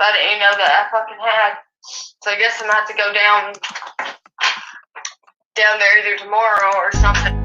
I didn't even know that I fucking had. So I guess I'm gonna have to go down there either tomorrow or something.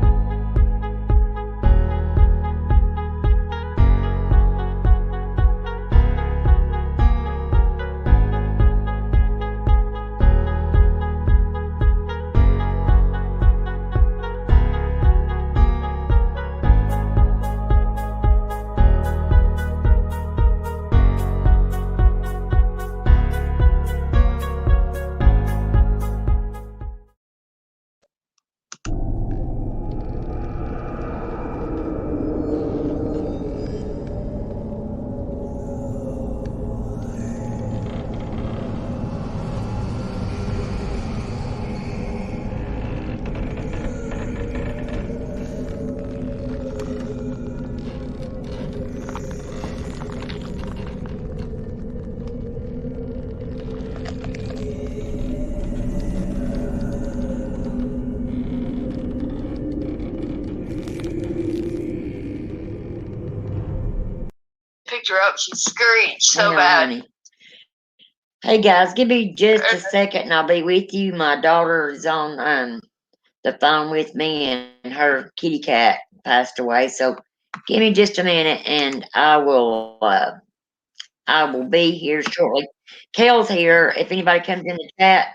Picked her up, she screeched so bad. Honey. Hey guys, give me just a second and I'll be with you. My daughter is on the phone with me and her kitty cat passed away. So give me just a minute and I will be here shortly. Kale's here. If anybody comes in the chat,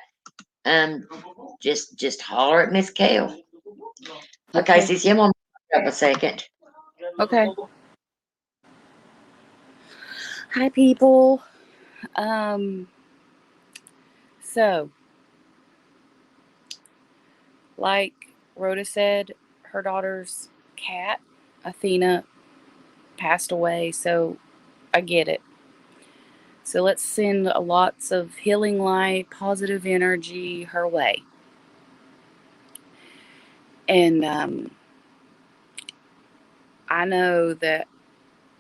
just holler at Miss Kale. Okay, Sissy, I'm gonna back up a second. Okay. Hi people. So like Rhoda said, her daughter's cat, Athena, passed away, so I get it. So let's send lots of healing light, positive energy her way. And I know that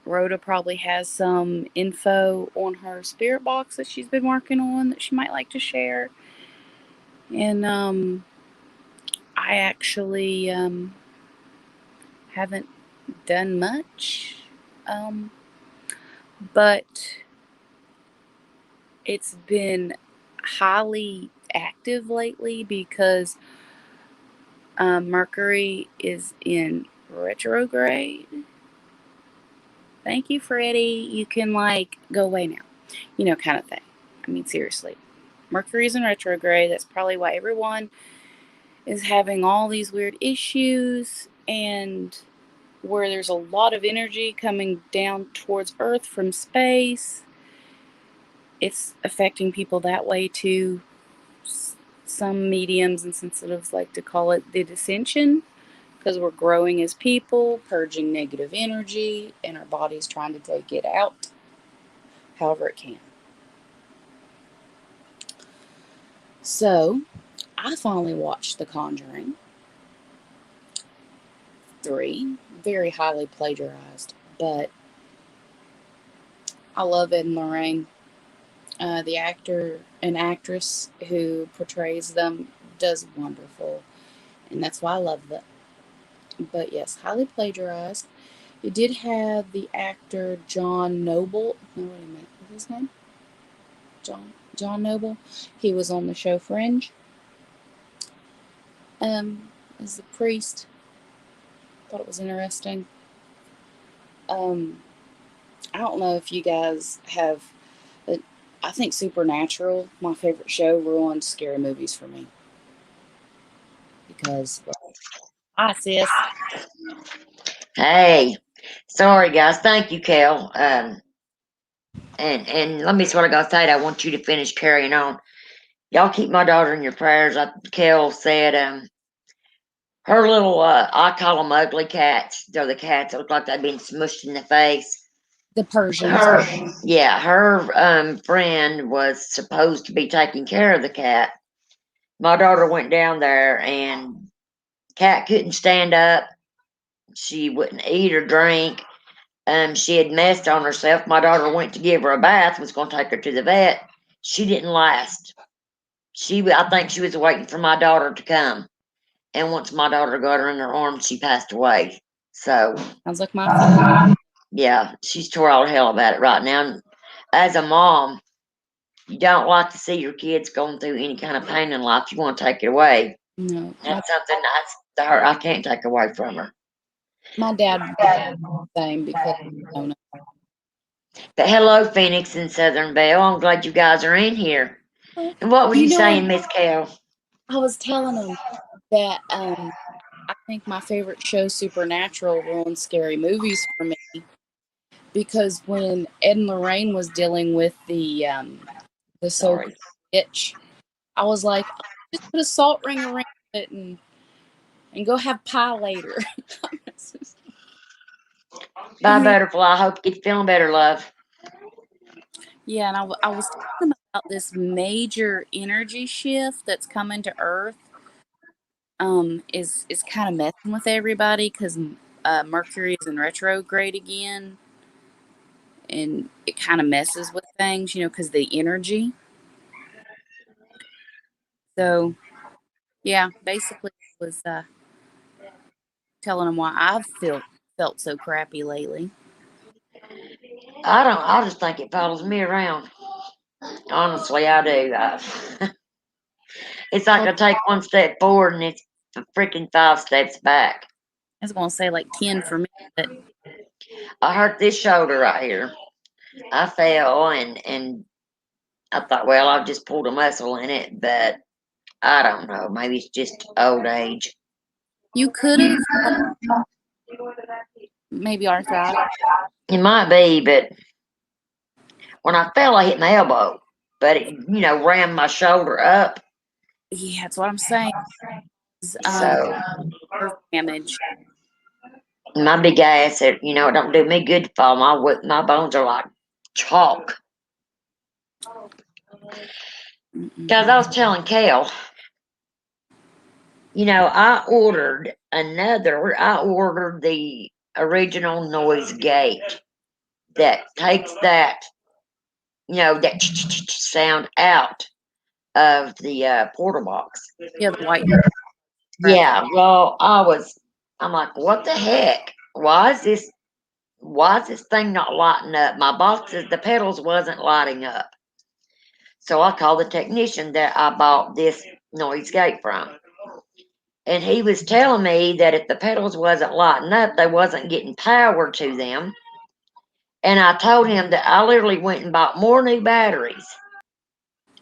Rhoda probably has some info on her spirit box that she's been working on that she might like to share. And I actually haven't done much, but it's been highly active lately because Mercury is in retrograde. Thank you, Freddie. You can go away now, kind of thing. I mean, seriously, Mercury's in retrograde. That's probably why everyone is having all these weird issues, and where there's a lot of energy coming down towards Earth from space, it's affecting people that way too. Some mediums and sensitives like to call it the dissension, because we're growing as people, purging negative energy, and our body's trying to take it out however it can. So, I finally watched The Conjuring 3, very highly plagiarized, but I love Ed and Lorraine. The actor and actress who portrays them does wonderful, and that's why I love them. But yes, highly plagiarized. It did have the actor John Noble. No, wait a minute. What's his name? John Noble. He was on the show Fringe. As the priest. Thought it was interesting. I don't know if you guys have. I think Supernatural, my favorite show, ruined scary movies for me. Because, hi sis. Hey, sorry guys. Thank you, Kale. And let me what I gotta say. I want you to finish carrying on. Y'all keep my daughter in your prayers. Kale said, her little, I call them ugly cats. They're the cats that look like they've been smushed in the face. The Persians. Her friend was supposed to be taking care of the cat. My daughter went down there and cat couldn't stand up. She wouldn't eat or drink. She had messed on herself. My daughter went to give her a bath, was going to take her to the vet. She didn't last. I think she was waiting for my daughter to come. And once my daughter got her in her arms, she passed away. So sounds like my fault. Yeah, she's tore all hell about it right now. And as a mom, you don't like to see your kids going through any kind of pain in life. You want to take it away. No, That's something I can't take away from her. my dad was the same because I don't know. But hello, Phoenix and Southern Belle. I'm glad you guys are in here. And what was you saying, Miss Cal? I was telling them that I think my favorite show, Supernatural, ruins scary movies for me because when Ed and Lorraine was dealing with the so-called itch, I was like, just put a salt ring around it and go have pie later. Bye, Butterfly. I hope you get feeling better, love. Yeah, and I was talking about this major energy shift that's coming to Earth. Is kind of messing with everybody because Mercury is in retrograde again, and it kind of messes with things, because the energy. So, yeah, basically, I was telling them why I've felt so crappy lately. I just think it follows me around. Honestly, I do. It's like I take one step forward and it's freaking 5 steps back. I was gonna say like 10 for me, but I hurt this shoulder right here. I fell and I thought, well, I've just pulled a muscle in it, but I don't know. Maybe it's just old age. you could have maybe arthritis. It might be, but when I fell, I hit my elbow, but it, rammed my shoulder up. Yeah, that's what I'm saying. So Nerve damage. my big ass said, it don't do me good to fall. My bones are like chalk. Because I was telling Kel, I ordered the original noise gate that takes that, that sound out of the portal box. Yeah, the white. Yeah, well, I'm like, what the heck? Why is this thing not lighting up? My boxes, the pedals wasn't lighting up. So I called the technician that I bought this noise gate from. And he was telling me that if the pedals wasn't lighting up, they wasn't getting power to them. And I told him that I literally went and bought more new batteries,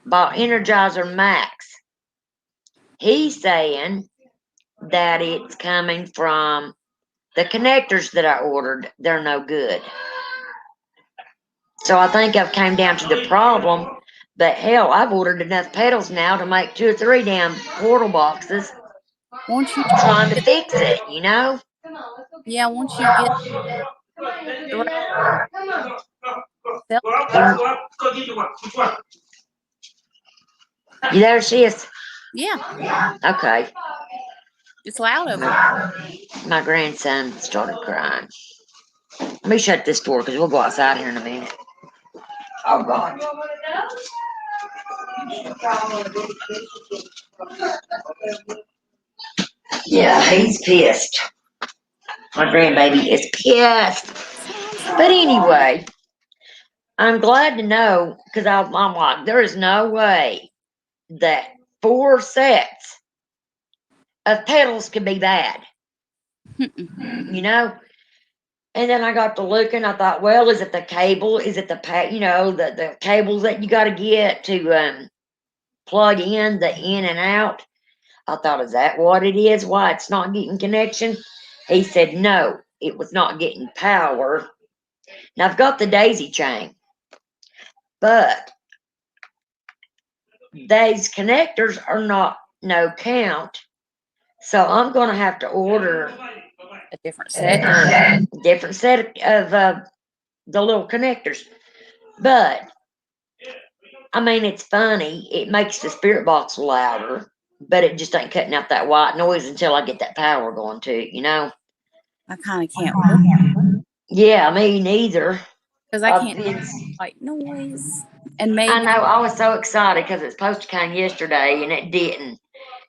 bought Energizer Max. He's saying that it's coming from the connectors that I ordered. They're no good. So I think I've came down to the problem. But hell, I've ordered enough pedals now to make 2 or 3 damn portal boxes. Won't you Trying to fix it, Yeah, once you get the right You there, sis? Yeah, Okay. it's loud over there. My grandson started crying. Let me shut this door because we'll go outside here in a minute. Oh, God. Yeah, he's pissed. My grandbaby is pissed. But anyway, I'm glad to know because I'm like, there is no way that 4 sets of pedals could be bad. And then I got to looking. I thought, well, is it the cable? Is it the the cables that you got to get to plug in the in and out? I thought, is that what it is? Why it's not getting connection? He said, no, it was not getting power. Now I've got the daisy chain, but these connectors are not no count. So I'm going to have to order A different set. different set of the little connectors. But I mean, it's funny. It makes the spirit box louder, but it just ain't cutting out that white noise until I get that power going to it, I kind of can't wait Yeah, me neither. because I can't white noise. And maybe I know. I was so excited because it's supposed to come yesterday and it didn't.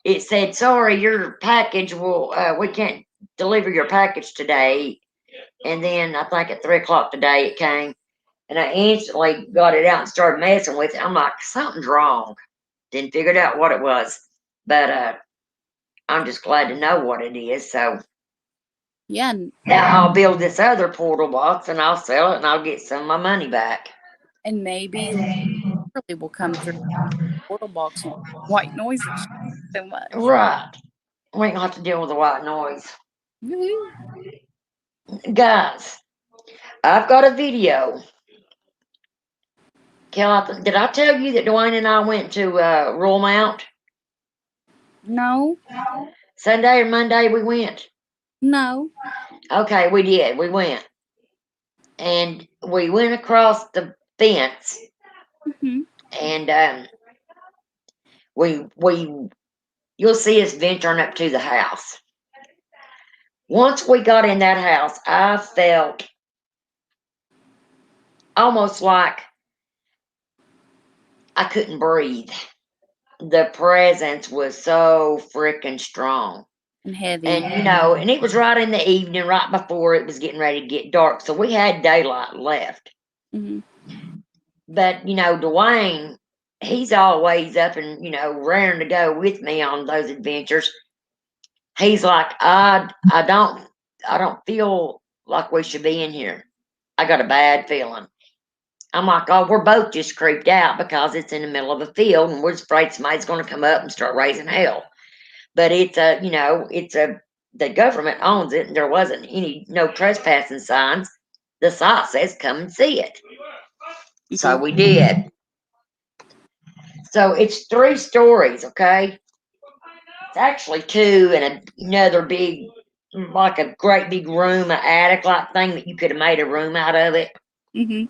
It said, sorry, your package we can't deliver your package today. And then I think at 3 o'clock today it came. And I instantly got it out and started messing with it. I'm like, something's wrong. Didn't figure out what it was. But I'm just glad to know what it is. So Yeah, now I'll build this other portal box and I'll sell it and I'll get some of my money back. and maybe Shirley will come through the portal box and white noises so much. Right. We ain't gonna have to deal with the white noise. Woo-hoo. Guys, I've got a video. Did I tell you that Dwayne and I went to Rural Mount? No, Sunday or Monday we went. no. Okay, we did. We went. And we went across the fence Hmm. and you'll see us venturing up to the house. Once we got in that house, I felt almost like I couldn't breathe. The presence was so freaking strong. And heavy. And and it was right in the evening, right before it was getting ready to get dark. So we had daylight left. Hmm. But Dwayne, he's always up and raring to go with me on those adventures. He's like, I don't feel like we should be in here. I got a bad feeling. I'm like, oh, we're both just creeped out because it's in the middle of a field and we're just afraid somebody's going to come up and start raising hell. But the government owns it and there wasn't no trespassing signs. The site says come and see it. So we did. So it's 3 stories, okay? It's actually 2 and another big, like a great big room, an attic-like thing that you could have made a room out of it. Hmm.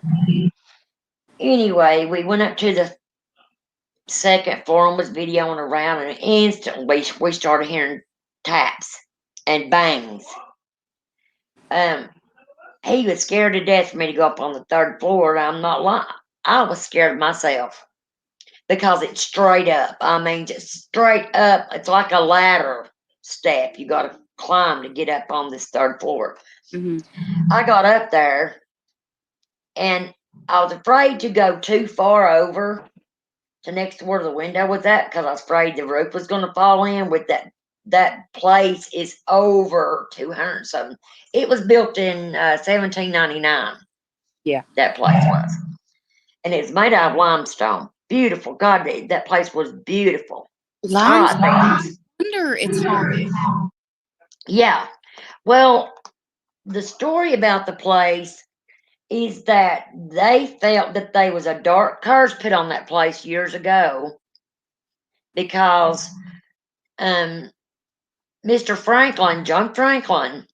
Anyway, we went up to the 2nd floor and was videoing around, and instantly we started hearing taps and bangs. He was scared to death for me to go up on the 3rd floor, and I'm not lying. I was scared of myself because it's straight up. I mean, just straight up. It's like a ladder step. You got to climb to get up on this 3rd floor. Hmm. I got up there, and I was afraid to go too far over to next to where the window was at because I was afraid the roof was going to fall in. With that place is over 200 something. It was built in 1799. Yeah. That place was, and it's made out of limestone. Beautiful. God, that place was beautiful. Limestone. Ah, Wonder it's haunted. yeah. Well, the story about the place is that they felt that there was a dark curse put on that place years ago because Mr. Franklin, John Franklin,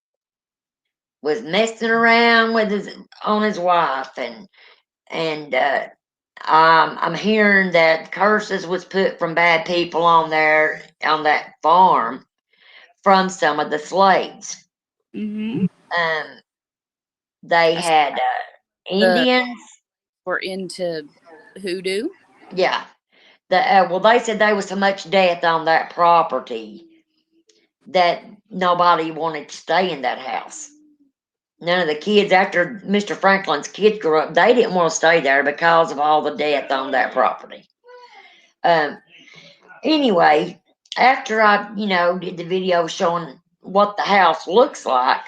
was messing around with his wife, and I'm hearing that curses was put from bad people on that farm from some of the slaves. Hmm. They had Indians. Were into hoodoo. Yeah. Well, they said there was so much death on that property that nobody wanted to stay in that house. None of the kids, after Mr. Franklin's kids grew up, they didn't want to stay there because of all the death on that property. Anyway, after I, did the video showing what the house looks like,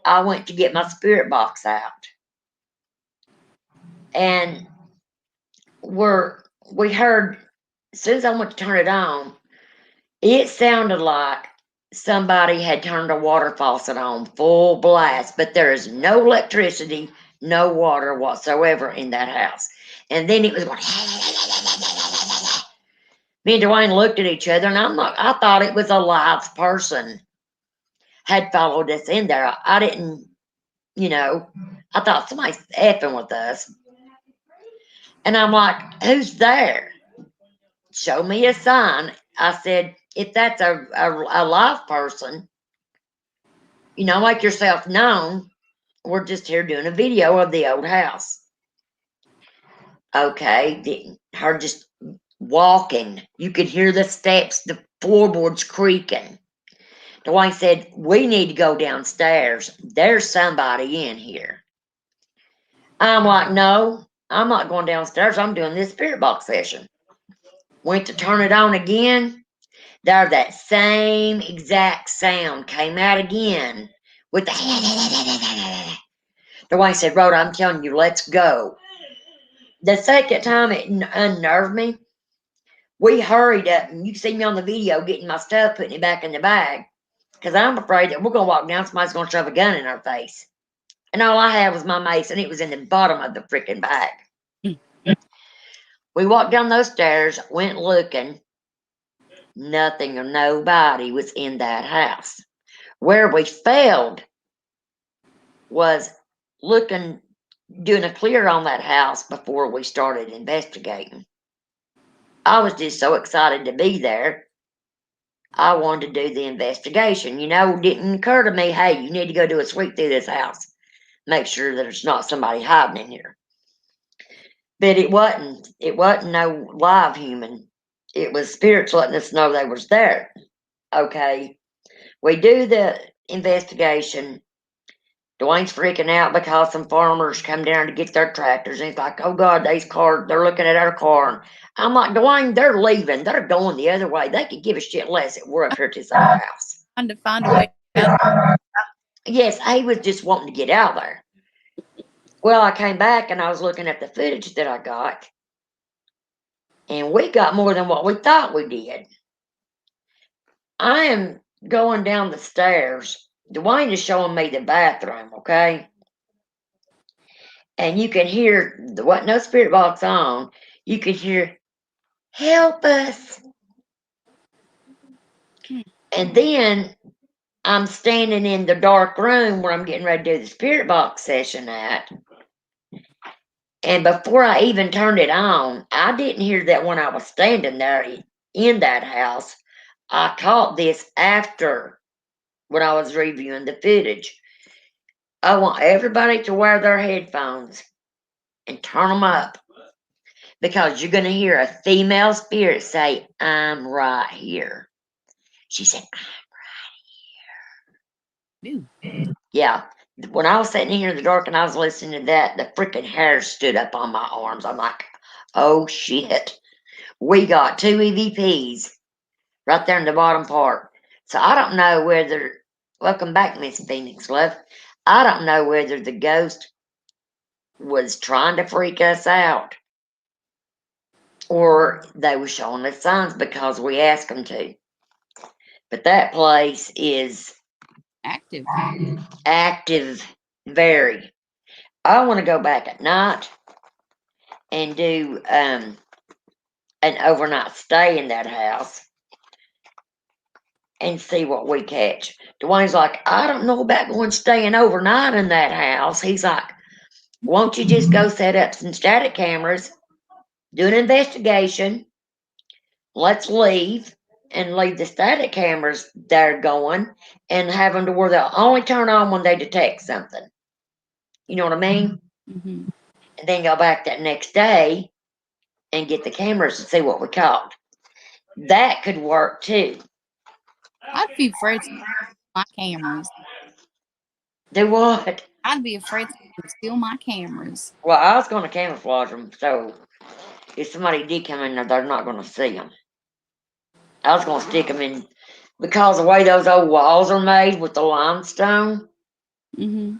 I went to get my spirit box out. And we heard, as soon as I went to turn it on, it sounded like somebody had turned a water faucet on full blast, but there is no electricity, no water whatsoever in that house. And then it was going, me and Dwayne looked at each other, and I thought it was a live person had followed us in there. I didn't, I thought somebody's effing with us. And I'm like, who's there? Show me a sign. I said, if that's a live person, make yourself known. We're just here doing a video of the old house. Okay, her just walking. You could hear the steps, the floorboards creaking. Dwayne said, we need to go downstairs. There's somebody in here. I'm like, no, I'm not going downstairs. I'm doing this spirit box session. Went to turn it on again. There, that same exact sound came out again with the. Dwayne said, Rhoda, I'm telling you, let's go. The second time it unnerved me. We hurried up, and you see me on the video getting my stuff, putting it back in the bag, because I'm afraid that we're going to walk down, somebody's going to shove a gun in our face. And all I had was my mace, and it was in the bottom of the freaking bag. We walked down those stairs, went looking. Nothing or nobody was in that house. Where we failed was looking, doing a clear on that house before we started investigating. I was just so excited to be there. I wanted to do the investigation. You know, it didn't occur to me, hey, you need to go do a sweep through this house. Make sure that there's not somebody hiding in here. But it wasn't no live human. It was spirits letting us know they was there. Okay. We do the investigation. Dwayne's freaking out because some farmers come down to get their tractors, and he's like, oh God, these cars, they're looking at our car. I'm like, Dwayne, they're leaving. They're going the other way. They could give a shit less if we're up here to our house. Trying to find a way out. Yes, he was just wanting to get out of there. Well, I came back and I was looking at the footage that I got, and we got more than what we thought we did. I am going down the stairs. Dwayne is showing me the bathroom, okay? And you can hear, there wasn't no spirit box on. You can hear, help us. And then I'm standing in the dark room where I'm getting ready to do the spirit box session at. And before I even turned it on, I didn't hear that when I was standing there in that house. I caught this after, when I was reviewing the footage. I want everybody to wear their headphones and turn them up, because you're going to hear a female spirit say, I'm right here. She said, Dude. yeah. When I was sitting here in the dark and I was listening to that, the freaking hair stood up on my arms. I'm like, oh shit. We got 2 EVPs right there in the bottom part. So I don't know whether, welcome back, Miss Phoenix Love. I don't know whether the ghost was trying to freak us out or they were showing us signs because we asked them to. But that place is Active. active, very. I want to go back at night and do an overnight stay in that house and see what we catch. Dwayne's like, I don't know about going staying overnight in that house. He's like, won't you just go set up some static cameras, do an investigation, let's leave, and leave the static cameras there going, and have them to where they'll only turn on when they detect something. You know what I mean? Mm-hmm. And then go back that next day and get the cameras and see what we caught. That could work too. I'd be afraid to steal my cameras. Do what? I'd be afraid to steal my cameras. Well, I was going to camouflage them, so if somebody did come in there, they're not going to see them. I was going to stick them in, because the way those old walls are made with the limestone, Mm-hmm.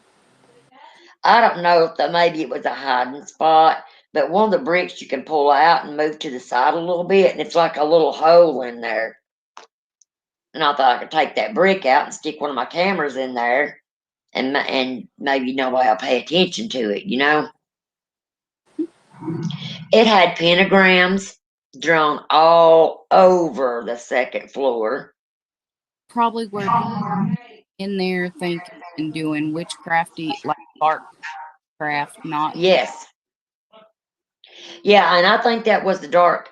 I don't know if maybe it was a hiding spot, but one of the bricks you can pull out and move to the side a little bit, and it's like a little hole in there. And I thought I could take that brick out and stick one of my cameras in there, and maybe nobody will pay attention to it, you know? It had pentagrams drawn all over the second floor. Probably where people in there thinking and doing witchcrafty, like dark craft, not. Yes. Yeah, and I think that was the dark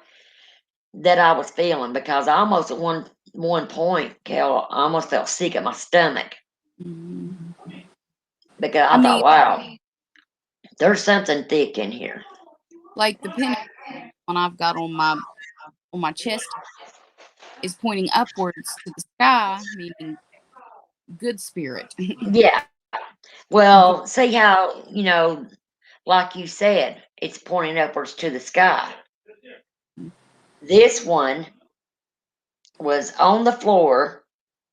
that I was feeling, because I almost at one point, Kel, I almost felt sick at my stomach, Mm-hmm. because I thought, wow, there's something thick in here. Like the pentagram I've got on my chest is pointing upwards to the sky, meaning good spirit. Yeah. Well, see how, like you said, it's pointing upwards to the sky. This one was on the floor,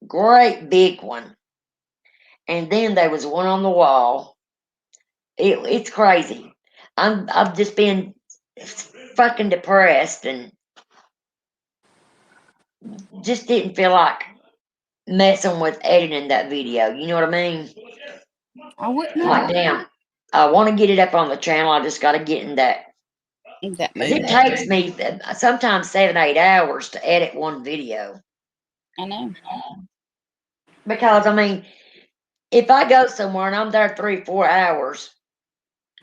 great big one. And then there was one on the wall. It's crazy. I've just been fucking depressed and just didn't feel like messing with editing that video. You know what I mean? I wouldn't know Like, damn, I want to get it up on the channel. I just got to get in that. that Because mood. it takes me sometimes 7-8 hours to edit one video. I know. Because, I mean, if I go somewhere and I'm there 3-4 hours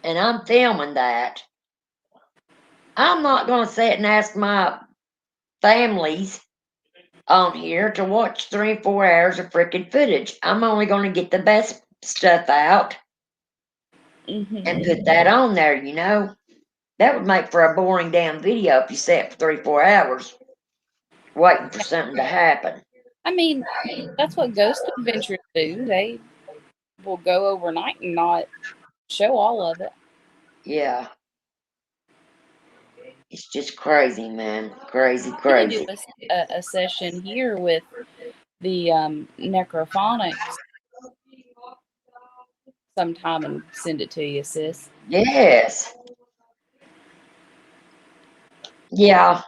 and I'm filming that, I'm not going to sit and ask my families on here to watch 3-4 hours of freaking footage. I'm only going to get the best stuff out and put that on there, you know. That would make for a boring damn video if you sat for 3-4 hours waiting for something to happen. I mean, that's what Ghost Adventures do. They will go overnight and not show all of it. Yeah. It's just crazy, man. Crazy, We crazy. need to do a session here with the necrophonics sometime and send it to you, sis. Yes. Yeah.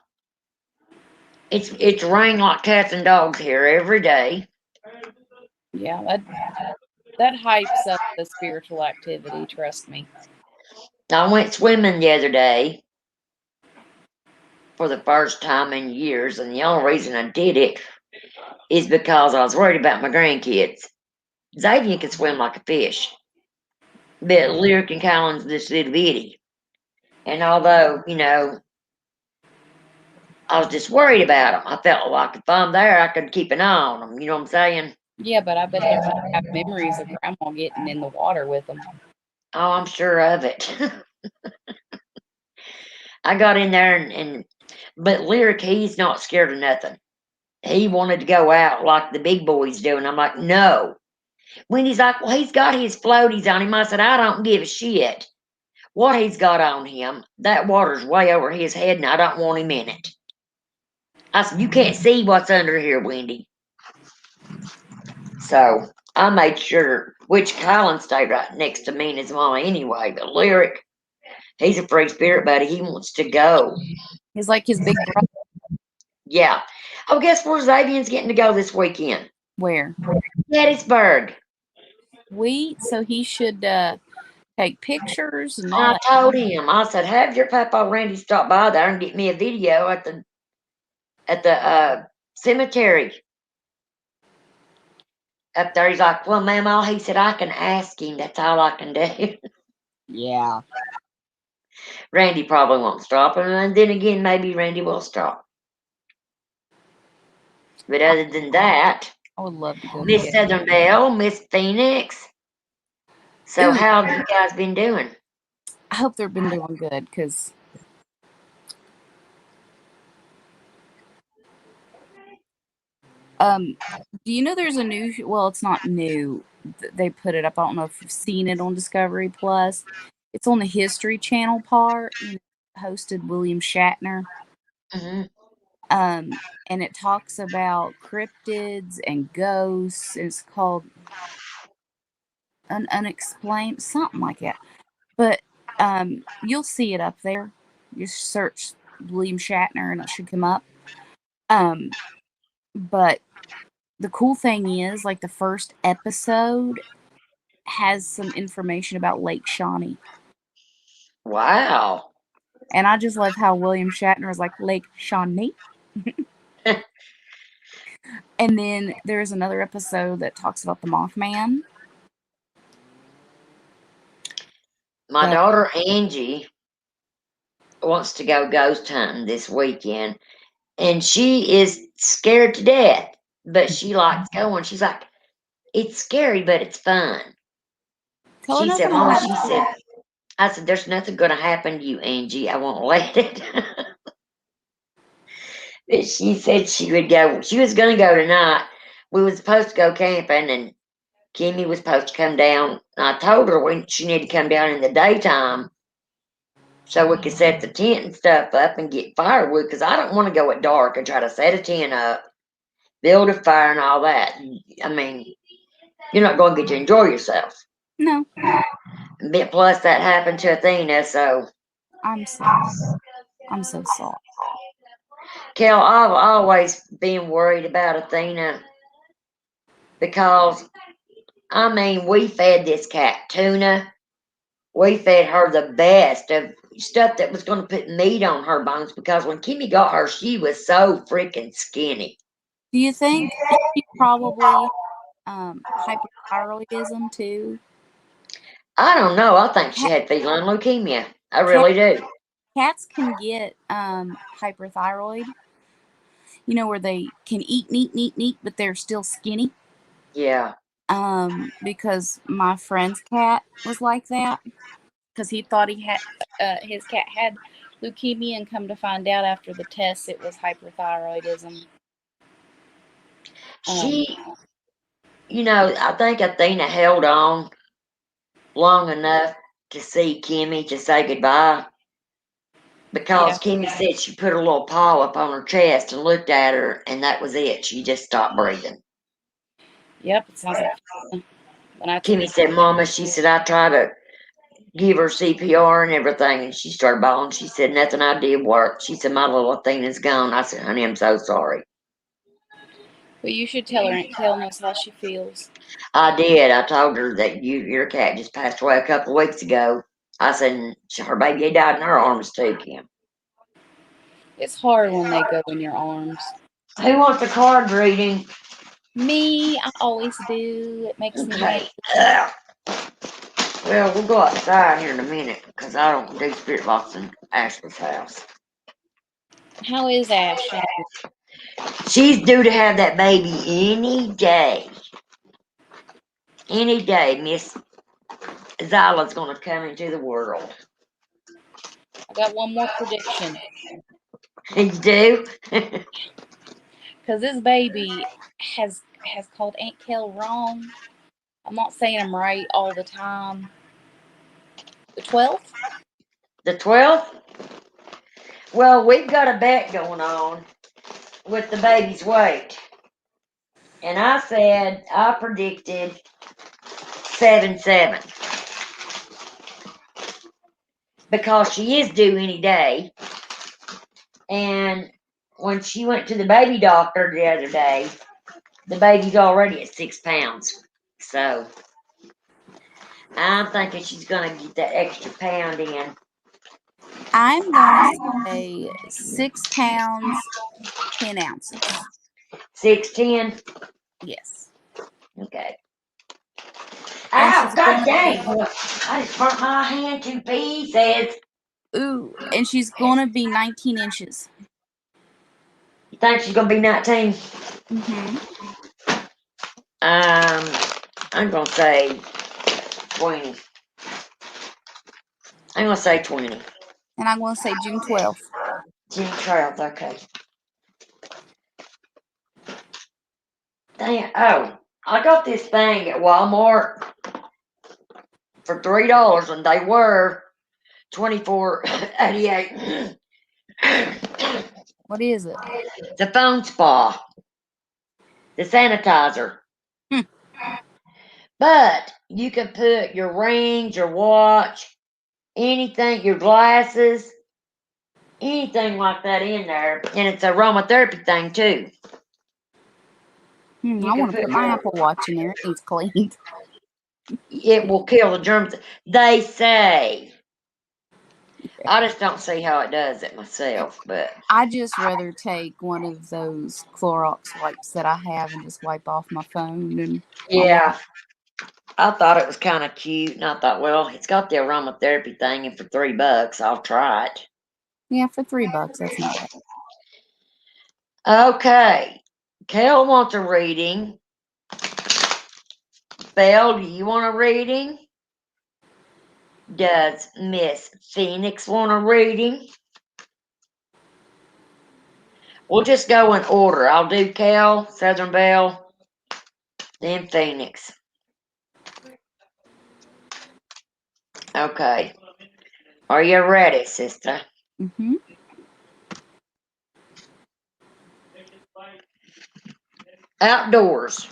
It's raining like cats and dogs here every day. Yeah, that hypes up the spiritual activity, trust me. I went swimming the other day for the first time in years, and the only reason I did it is because I was worried about my grandkids. Xavier can swim like a fish, but Lyric and Colin's this little bitty. And although, you know, I was just worried about them, I felt like if I'm there, I could keep an eye on them. You know what I'm saying? Yeah, but I bet they have memories of Grandma getting in the water with them. Oh, I'm sure of it. I got in there but Lyric, he's not scared of nothing. He wanted to go out like the big boys do, and I'm like, no. When he's like, well, he's got his floaties on him, I said, I don't give a shit what he's got on him. That water's way over his head, and I don't want him in it. I said, you can't see what's under here, Wendy. So I made sure, which Colin stayed right next to me and his mama anyway, but Lyric, he's a free spirit, buddy. He wants to go. He's like his big brother. Yeah. Oh, guess where Xavier's getting to go this weekend? Where? Gettysburg. So he should take pictures and all I that. told him, I said, have your papa Randy stop by there and get me a video at the cemetery up there. He's like, well, ma'am, he said, I can ask him. That's all I can do. Yeah. Randy probably won't stop. And then again, maybe Randy will stop. But other than that, I would love to go. Miss Southern Belle, Miss Phoenix. So Ooh. how have you guys been doing? I hope they've been doing good because do you know there's a new, well, it's not new. They put it up. I don't know if you've seen it on Discovery Plus. It's on the History Channel part, hosted William Shatner. Mm-hmm. And it talks about cryptids and ghosts. It's called Unexplained, something like that. But you'll see it up there. Just search William Shatner and it should come up. But the cool thing is, like, the first episode has some information about Lake Shawnee. Wow. And I just love how William Shatner is like, Lake Shawnee. And then there's another episode that talks about the Mothman. My daughter Angie wants to go ghost hunting this weekend, and she is scared to death, but she likes going. She's like, it's scary, but it's fun. She said, Mama, I said, there's nothing going to happen to you, Angie. I won't let it. But she said she would go. She was going to go tonight. We were supposed to go camping, and Kimmy was supposed to come down. I told her when she needed to come down in the daytime so we could set the tent and stuff up and get firewood, because I don't want to go at dark and try to set a tent up, build a fire and all that. I mean, you're not going to get to enjoy yourself. No, Plus, that happened to Athena, so. I'm sorry. I'm so sorry. Kel, I've always been worried about Athena because, I mean, we fed this cat tuna. We fed her the best of stuff that was going to put meat on her bones, because when Kimmy got her, she was so freaking skinny. Do you think she probably hyperthyroidism too? I don't know. I think she had feline leukemia. I really do. Cats can get hyperthyroid. You know, where they can eat, but they're still skinny. Yeah. Because my friend's cat was like that. Because he thought he had his cat had leukemia, and come to find out after the test it was hyperthyroidism. She, I think Athena held on long enough to see Kimmy to say goodbye, because Kimmy said she put her little paw up on her chest and looked at her, and that was it. She just stopped breathing. Yep, it sounds like when Kimmy said, Mama, she said, I tried to give her CPR and everything, and she started bawling. She said, nothing I did worked. She said, my little Athena's gone. I said, honey, I'm so sorry. Well, you should tell her Aunt Kel knows how she feels. I did. I told her that your cat just passed away a couple of weeks ago. I said, her baby died in her arms too, Kim. It's hard when they go in your arms. Who wants a card reading? Me, I always do. It makes me happy. Well, we'll go outside here in a minute, because I don't do spirit box in Ashley's house. How is Ashley? She's due to have that baby any day. Any day, Miss Zyla's going to come into the world. I got one more prediction. You do? Because this baby has called Aunt Kel wrong. I'm not saying I'm right all the time. The 12th? The 12th? Well, we've got a bet going on with the baby's weight. And I predicted 7-7. Because she is due any day. And when she went to the baby doctor the other day, the baby's already at 6 pounds. So I'm thinking she's going to get that extra pound in. I'm going to say 6 pounds, 10 ounces. 6'10"? Yes. Okay. And Ow, she's God dang! gonna I just burnt my hand to pieces. Ooh, and she's going to be 19 inches. You think she's going to be 19? Mm-hmm. I'm going to say 20. I'm going to say 20. And I'm going to say June 12th. June 12th, okay. Dang, oh, I got this thing at Walmart for $3, and they were $24.88. What is it? The phone spa. The sanitizer. But you can put your rings, your watch, anything, your glasses, anything like that in there. And it's an aromatherapy thing too. I want to put my Apple Watch in there. It needs cleaned. It will kill the germs. They say. I just don't see how it does it myself, but I just rather take one of those Clorox wipes that I have and just wipe off my phone. And yeah, I thought it was kind of cute, and I thought, well, it's got the aromatherapy thing, and for $3, I'll try it. Yeah, for $3, that's not bad. Okay, Kel wants a reading. Belle, do you want a reading? Does Miss Phoenix want a reading? We'll just go in order. I'll do Kel, Southern Belle, then Phoenix. Okay. Are you ready, sister? Mm-hmm. Outdoors.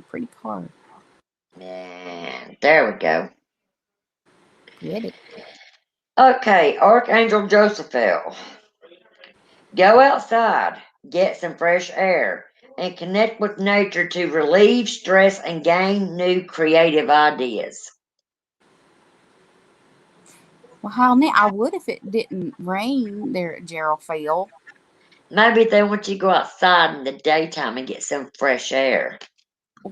Pretty hard. And there we go. Get it. Okay, Archangel Josephiel. Go outside, get some fresh air, and connect with nature to relieve stress and gain new creative ideas. Well, how neat. I would if it didn't rain there at Geraldfield. Maybe they want you to go outside in the daytime and get some fresh air.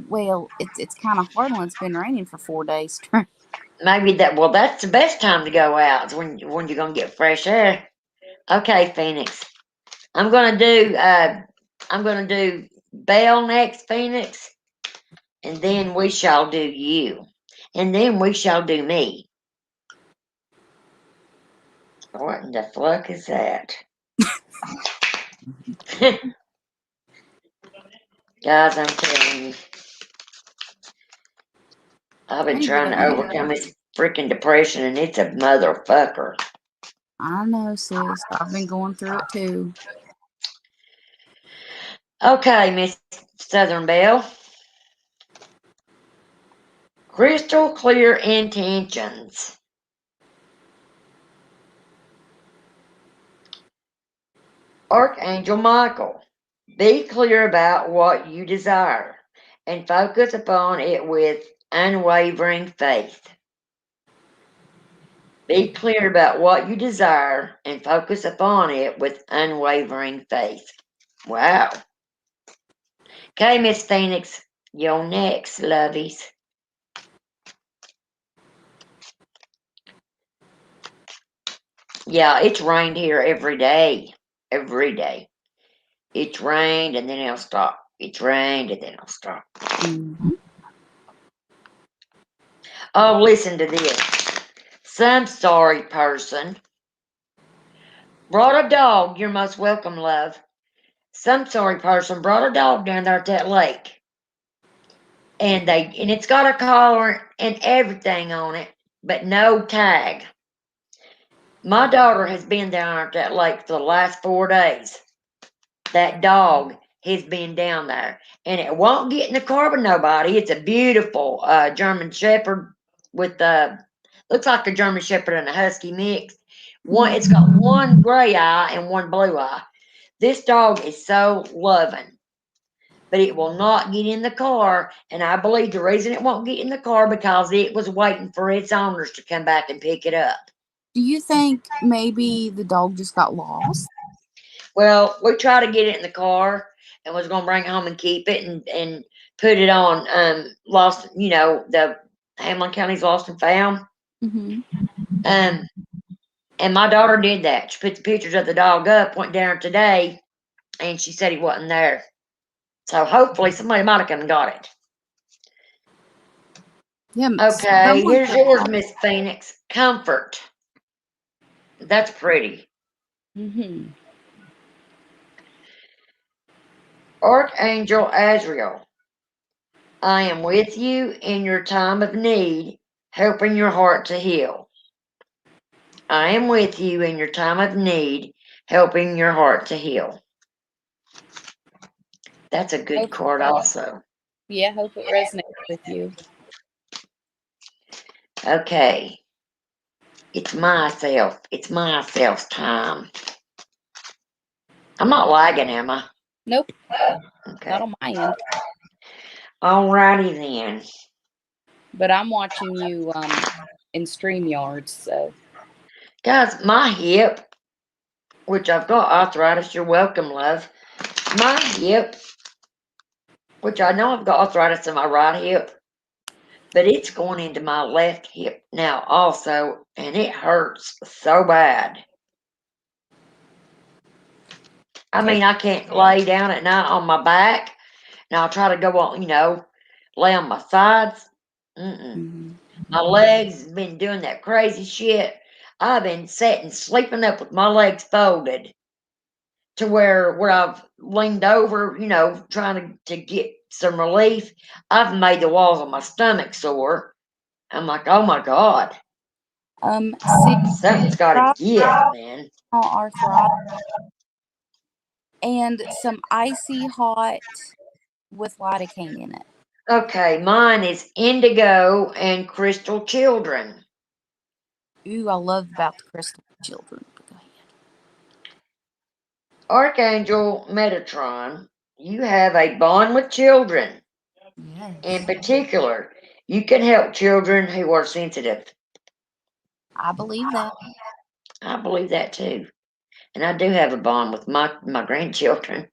Well, it's kind of hard when it's been raining for 4 days straight. Maybe that's the best time to go out, is when you're gonna get fresh air. Okay, Phoenix. I'm gonna do Belle next, Phoenix, and then we shall do you. And then we shall do me. What in the fuck is that? Guys, I'm telling you, I've been trying to overcome this freaking depression, and it's a motherfucker. I know, sis. I've been going through it too. Okay, Miss Southern Belle. Crystal clear intentions. Archangel Michael. Be clear about what you desire and focus upon it with unwavering faith. Be clear about what you desire and focus upon it with unwavering faith. Wow. Okay, Miss Phoenix, you're next, lovies. Yeah, it's rained here every day. Every day. It's rained and then it'll stop. It's rained and then it'll stop. Mm-hmm. Oh, listen to this. Some sorry person brought a dog. You're most welcome, love. Some sorry person brought a dog down there at that lake. And it's got a collar and everything on it, but no tag. My daughter has been down at that lake for the last 4 days. That dog has been down there, and it won't get in the car with nobody. It's a beautiful German Shepherd with looks like a German Shepherd and a Husky mix. It's got one gray eye and one blue eye. This dog is so loving, but it will not get in the car, and I believe the reason it won't get in the car because it was waiting for its owners to come back and pick it up. Do you think maybe the dog just got lost? Well, we tried to get it in the car and was going to bring it home and keep it and put it on lost, the Hamlin County's Lost and Found. Mm-hmm. And my daughter did that. She put the pictures of the dog up, went down today, and she said he wasn't there. So hopefully somebody might have come and got it. Yeah. Okay, here's yours, Miss Phoenix. Comfort. That's pretty. Mm-hmm. Archangel Azrael. I am with you in your time of need, helping your heart to heal. I am with you in your time of need, helping your heart to heal. That's a good card also. Yeah, I hope it resonates with you. Okay. It's myself. It's myself's time. I'm not lagging, am I? Nope. Okay. Not on my end. Alrighty then. But I'm watching you in StreamYards, so. Guys, my hip, which I've got arthritis, you're welcome, love. My hip, which I know I've got arthritis in my right hip, but it's going into my left hip now also, and it hurts so bad. I mean, I can't lay down at night on my back, and I'll try to go on, lay on my sides. Mm-hmm. My legs have been doing that crazy shit. I've been sitting, sleeping up with my legs folded to where I've leaned over, trying to get some relief. I've made the walls of my stomach sore. I'm like, oh my God. See, Something's got to give, man. arthritis and some icy hot with lidocaine in it. Okay, mine is Indigo and Crystal Children. Ooh, I love about the crystal children. Go ahead. Archangel Metatron, you have a bond with children. Yes. In particular, you can help children who are sensitive. I believe that. I believe that too. And I do have a bond with my grandchildren,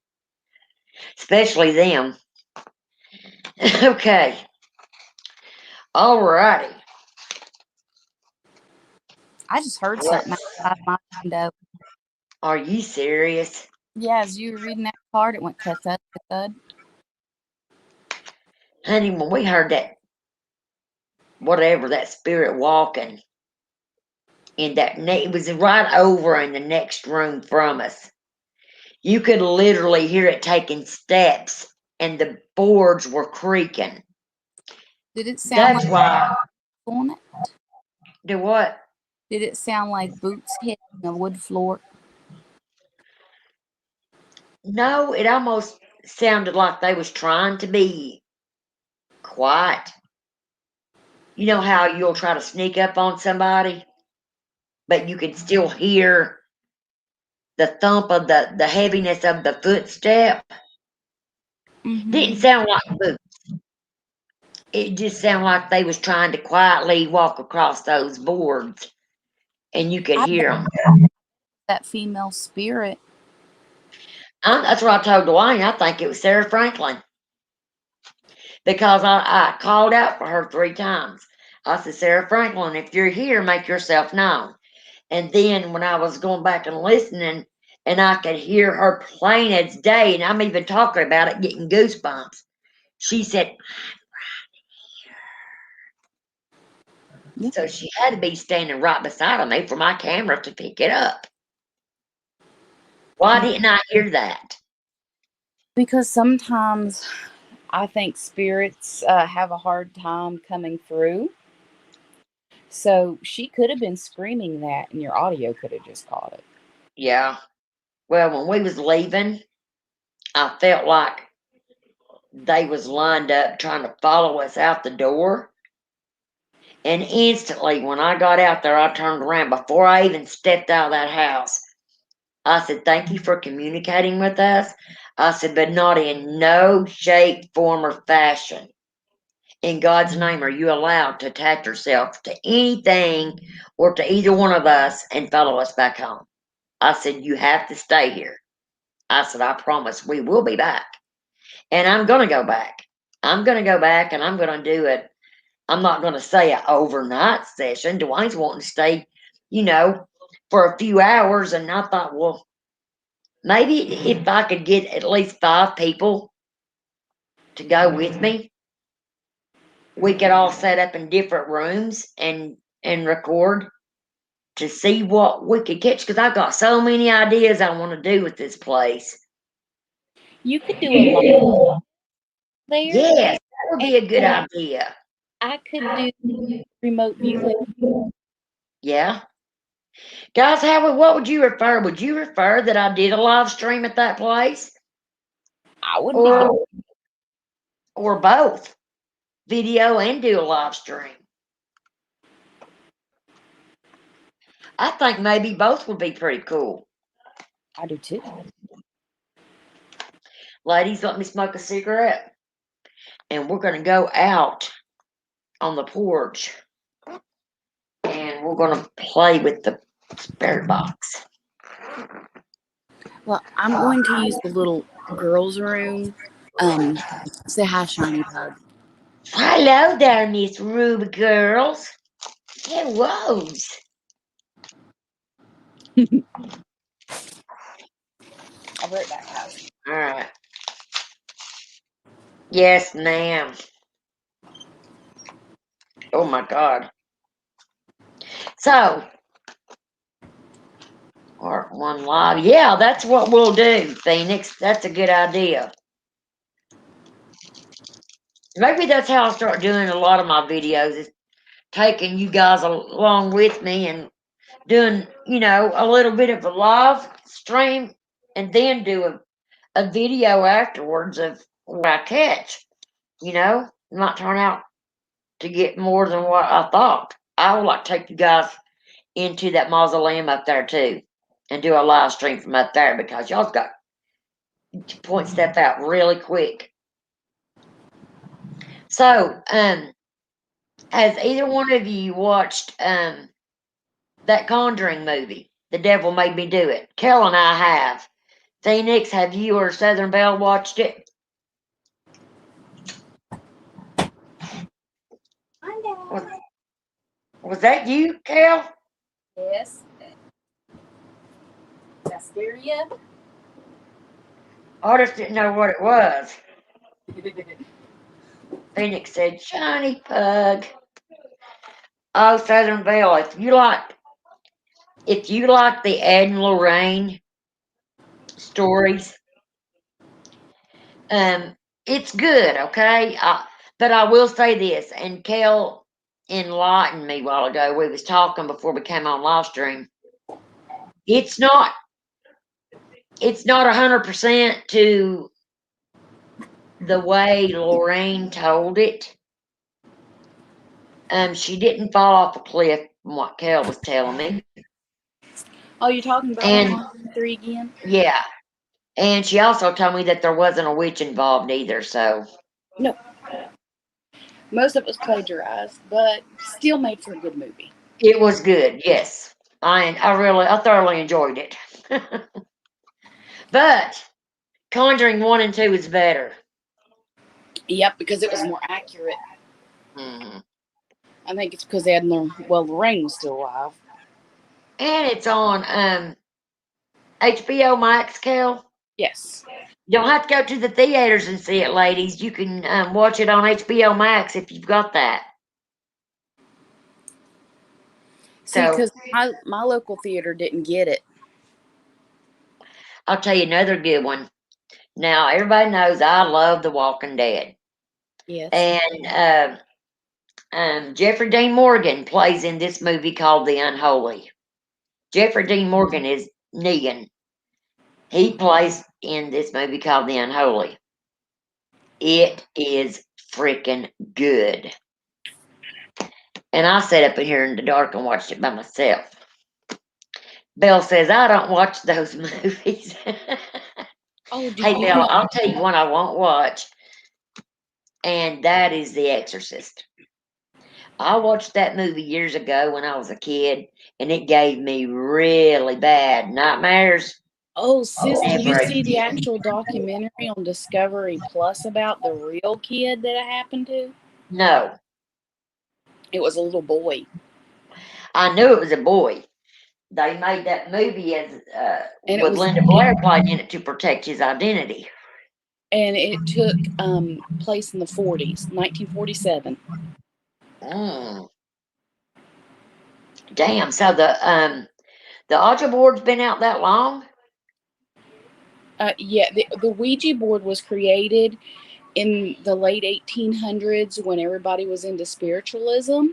especially them. Okay. All righty. I just heard something outside my window. Are you serious? Yeah, as you were reading that card, it went thud, thud. Honey, when we heard that, whatever, that spirit walking in that, it was right over in the next room from us. You could literally hear it taking steps and the boards were creaking. Did it sound That's like why. on it? Do what? Did it sound like boots hitting a wood floor? No, it almost sounded like they was trying to be quiet. You know how you'll try to sneak up on somebody, but you can still hear the thump of the heaviness of the footstep? Didn't sound like boots. It just sounded like they was trying to quietly walk across those boards, and you could I hear them. that female spirit. That's what I told Dwayne. I think it was Sarah Franklin. Because I called out for her 3 times. I said, Sarah Franklin, if you're here, make yourself known. And then when I was going back and listening, and I could hear her plain as day, and I'm even talking about it, getting goosebumps. She said, Yeah. so she had to be standing right beside of me for my camera to pick it up. Why didn't I hear that? Because sometimes I think spirits have a hard time coming through. So she could have been screaming that, and your audio could have just caught it. Yeah. Well, when we was leaving, I felt like they was lined up trying to follow us out the door. And instantly, when I got out there, I turned around. Before I even stepped out of that house, I said, thank you for communicating with us. I said, but not in no shape, form, or fashion. In God's name, are you allowed to attach yourself to anything or to either one of us and follow us back home? I said, you have to stay here. I said, I promise we will be back. And I'm going to go back. I'm going to go back and I'm going to do it. I'm not going to say an overnight session. Dwayne's wanting to stay, for a few hours. And I thought, well, maybe if I could get at least 5 people to go with me, we could all set up in different rooms and record to see what we could catch. Because I've got so many ideas I want to do with this place. You could do a lot there. Yes, that would be a good idea. I could do remote viewing. Yeah. Guys, what would you refer? Would you refer that I did a live stream at that place? I would be. Or both, video and do a live stream. I think maybe both would be pretty cool. I do too. Ladies, let me smoke a cigarette. And we're going to go out on the porch. And we're going to play with the spirit box. Well, I'm going to use the little girls' room. Say hi, Shiny Pug. Hello there, Miss Ruby Girls. Hello. I'll be right back, guys. All right. Yes, ma'am. Oh, my God. So, part 1 live. Yeah, that's what we'll do, Phoenix. That's a good idea. Maybe that's how I start doing a lot of my videos, is taking you guys along with me and doing, a little bit of a live stream and then do a video afterwards of what I catch, not turn out to get more than what I thought. I would like to take you guys into that mausoleum up there too and do a live stream from up there, because y'all's got to point stuff out really quick. So, has either one of you watched that Conjuring movie, The Devil Made Me Do It? Kel and I have. Phoenix, have you or Southern Belle watched it? Was that you, Kel? Yes. Did I scare you? I just didn't know what it was. Phoenix said, "Shiny pug." Oh, Southern Belle, if you like the Ed and Lorraine stories, it's good, okay? But I will say this, and Kel enlightened me a while ago. We was talking before we came on live stream. It's not 100% to the way Lorraine told it. She didn't fall off a cliff from what Kel was telling me. Oh, you're talking about And 3 again? yeah. And she also told me that there wasn't a witch involved either, so. No. Most of it was plagiarized, but still made for a good movie. It was good, yes. I thoroughly enjoyed it. But Conjuring 1 and 2 is better. Yep, because it was more accurate. Mm-hmm. I think it's because they had Lorraine was still alive. And it's on HBO Max, Kel. Yes. You don't have to go to the theaters and see it, ladies. You can watch it on HBO Max if you've got that. See, because my local theater didn't get it. I'll tell you another good one. Now, everybody knows I love The Walking Dead. Yes. And Jeffrey Dean Morgan plays in this movie called The Unholy. Jeffrey Dean Morgan is Negan. He plays in this movie called The Unholy. It is freaking good. And I sat up in here in the dark and watched it by myself. Belle says, I don't watch those movies. Oh, Hey, Belle, I'll tell you one I won't watch. And that is The Exorcist. I watched that movie years ago when I was a kid, and it gave me really bad nightmares. Oh, sis, did you see the actual documentary on Discovery Plus about the real kid that it happened to? No. It was a little boy. I knew it was a boy. They made that movie with Linda Blair playing in it to protect his identity. And it took place in the 40s, 1947. Damn. So the Ouija board's been out that long? Yeah, the Ouija board was created in the late 1800s when everybody was into spiritualism.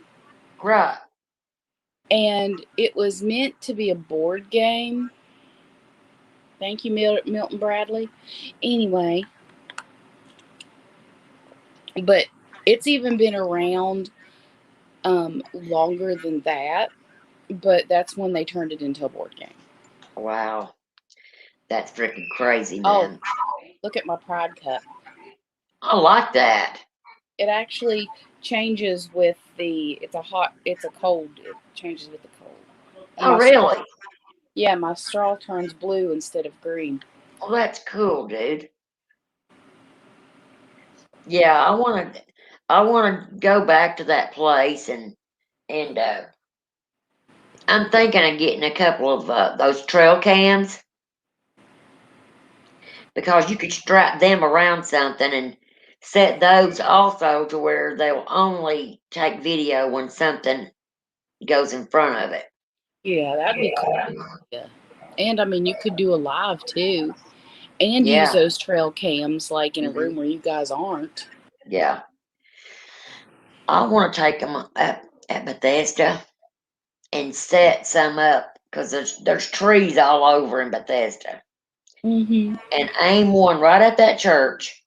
Right. And it was meant to be a board game. Thank you, Milton Bradley. Anyway, but it's even been around longer than that. But that's when they turned it into a board game. Wow. That's freaking crazy, man. Oh, look at my Pride cup. I like that. It actually changes with it's a cold. It changes with the cold. Oh, really? Yeah, my straw turns blue instead of green. Well, that's cool, dude. Yeah, I want to go back to that place and I'm thinking of getting a couple of those trail cams, because you could strap them around something and set those also to where they'll only take video when something goes in front of it. Yeah, that'd be cool. Yeah. And I mean, you could do a live too, and use those trail cams like in a room where you guys aren't. Yeah. I want to take them up at Bethesda and set some up because there's trees all over in Bethesda, Mm-hmm. and aim one right at that church,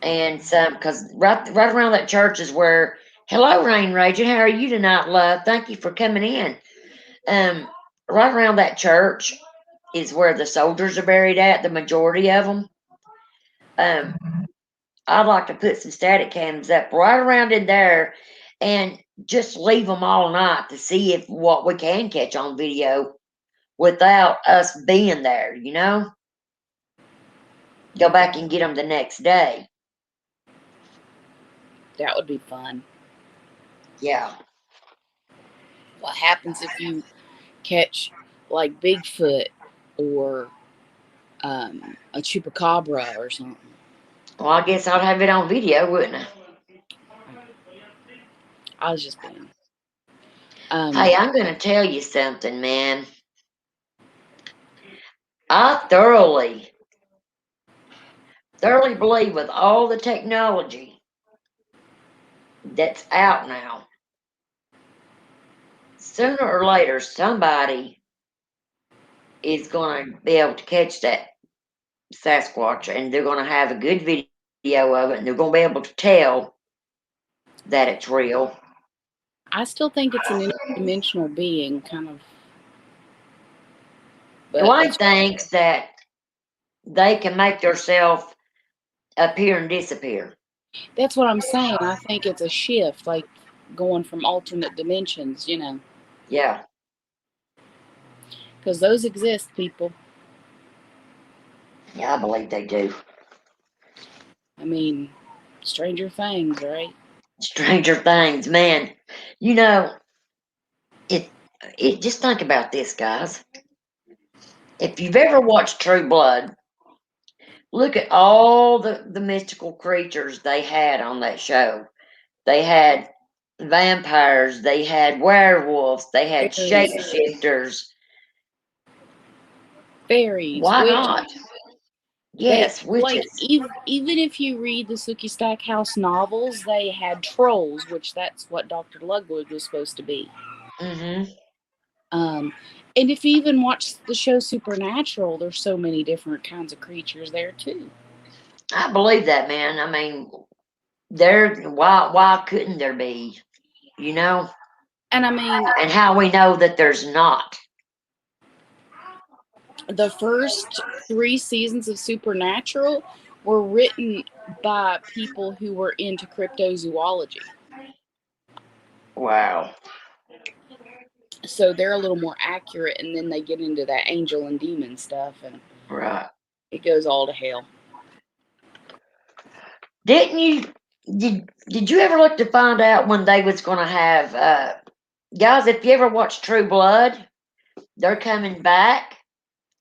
and some because right around that church is where. Hello, Rain Raging. How are you tonight, love? Thank you for coming in. Right around that church is where the soldiers are buried at. The majority of them. I'd like to put some static cams up right around in there and just leave them all night to see if what we can catch on video without us being there, you know? Go back and get them the next day. That would be fun. Yeah. What happens if you catch like Bigfoot or a chupacabra or something? Well, I guess I'd have it on video, wouldn't I? I was just being. Hey, I'm going to tell you something, man. I thoroughly believe with all the technology that's out now, sooner or later somebody is going to be able to catch that Sasquatch, and they're going to have a good video of it, and they're going to be able to tell that it's real. I still think it's an interdimensional being, kind of. But Dwayne thinks that they can make themselves appear and disappear. that's what I'm saying. I think it's a shift, like going from alternate dimensions, you know. Yeah. Because those exist, people. Yeah, I believe they do. I mean, Stranger Things, right? Stranger Things, man. You know, it just think about this, guys. If you've ever watched True Blood, look at all the mystical creatures they had on that show. They had vampires, they had werewolves, they had Fairies. shapeshifters. Fairies. Why Witches. not? Yes, Like, witches. even if you read the Sookie Stackhouse novels, they had trolls, which that's what Dr. Lugwood was supposed to be. Mm-hmm. And if you even watch the show Supernatural, there's so many different kinds of creatures there too. I believe that, man. I mean, why couldn't there be? You know? And I mean, And how we know that there's not. the first 3 seasons of Supernatural were written by people who were into cryptozoology. Wow. So they're a little more accurate, and then they get into that angel and demon stuff, and Right. it goes all to hell. Did you ever look to find out when they was gonna have guys, if you ever watch True Blood, they're coming back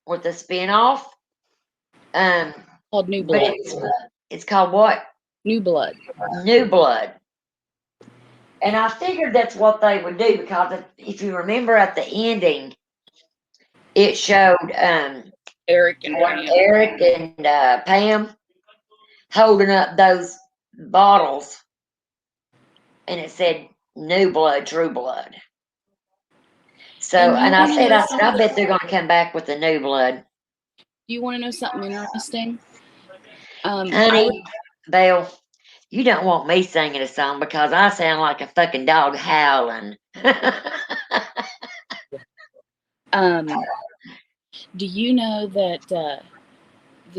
with a spinoff. Called New But Blood. it's called what? New Blood. New Blood. And I figured that's what they would do because if you remember at the ending, it showed Eric and Pam. Eric and Pam holding up those bottles, and it said New Blood, True Blood. So, and I said, I bet they're going to come back with the New Blood. Do you want to know something interesting? Honey, Belle, you don't want me singing a song because I sound like a fucking dog howling. Do you know that the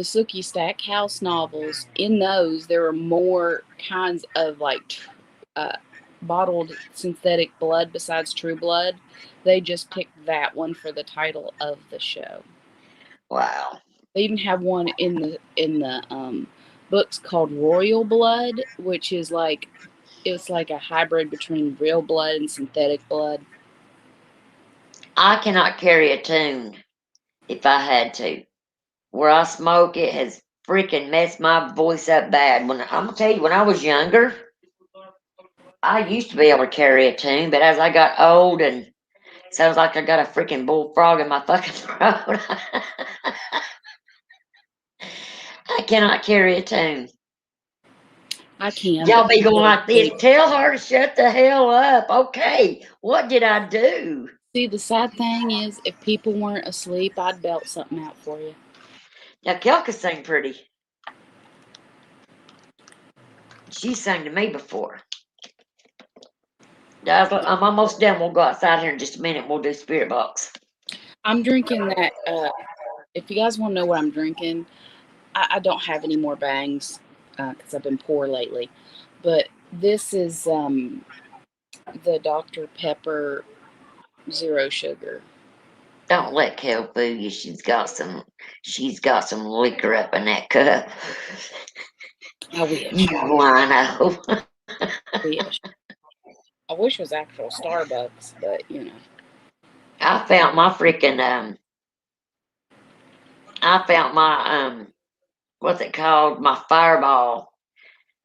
Sookie Stackhouse novels, in those, there are more kinds of like bottled synthetic blood besides True Blood? They just picked that one for the title of the show. Wow. They even have one in the books called Royal Blood, which is like, it's like a hybrid between real blood and synthetic blood. I cannot carry a tune if I had to. Where I smoke, it has freaking messed my voice up bad. When I'm gonna tell you, when I was younger, I used to be able to carry a tune, but as I got old and sounds like I got a freaking bullfrog in my fucking throat, I cannot carry a tune. I can. Y'all but be going like this. sleep. Tell her to shut the hell up. Okay, what did I do? See, the sad thing is, if people weren't asleep, I'd belt something out for you. Now, Kelka sang pretty. She sang to me before. Guys, I'm almost done. We'll go outside here in just a minute. We'll do Spirit Box. I'm drinking that. If you guys want to know what I'm drinking, I don't have any more bangs because I've been poor lately. But this is the Dr. Pepper Zero Sugar. Don't let Kel fool you. She's got some liquor up in that cup. I wish. You wino. I wish it was actual Starbucks, but you know. I found my freaking what's it called? My Fireball.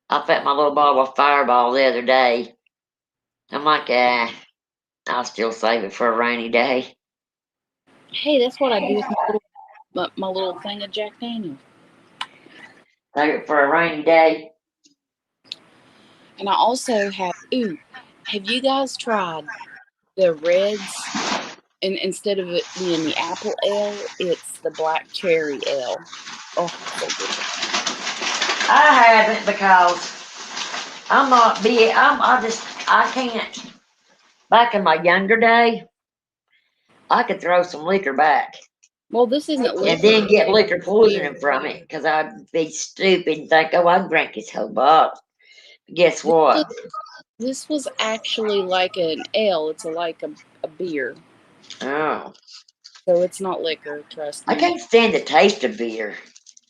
I found my little bottle of Fireball the other day. I'm like, I'll still save it for a rainy day. Hey, that's what I do with my little thing of Jack Daniels. Save it for a rainy day. And I also have have you guys tried the reds? And instead of it being the apple ale, it's the black cherry ale. Oh, so good. I haven't because I'm not big. I can't. Back in my younger day, I could throw some liquor back Well, this isn't liquor. and then get liquor poisoning from it because I'd be stupid and think, oh, I drank this whole bottle. Guess what? This was actually like an ale. It's like a beer. Oh. So it's not liquor, trust me. I can't stand the taste of beer.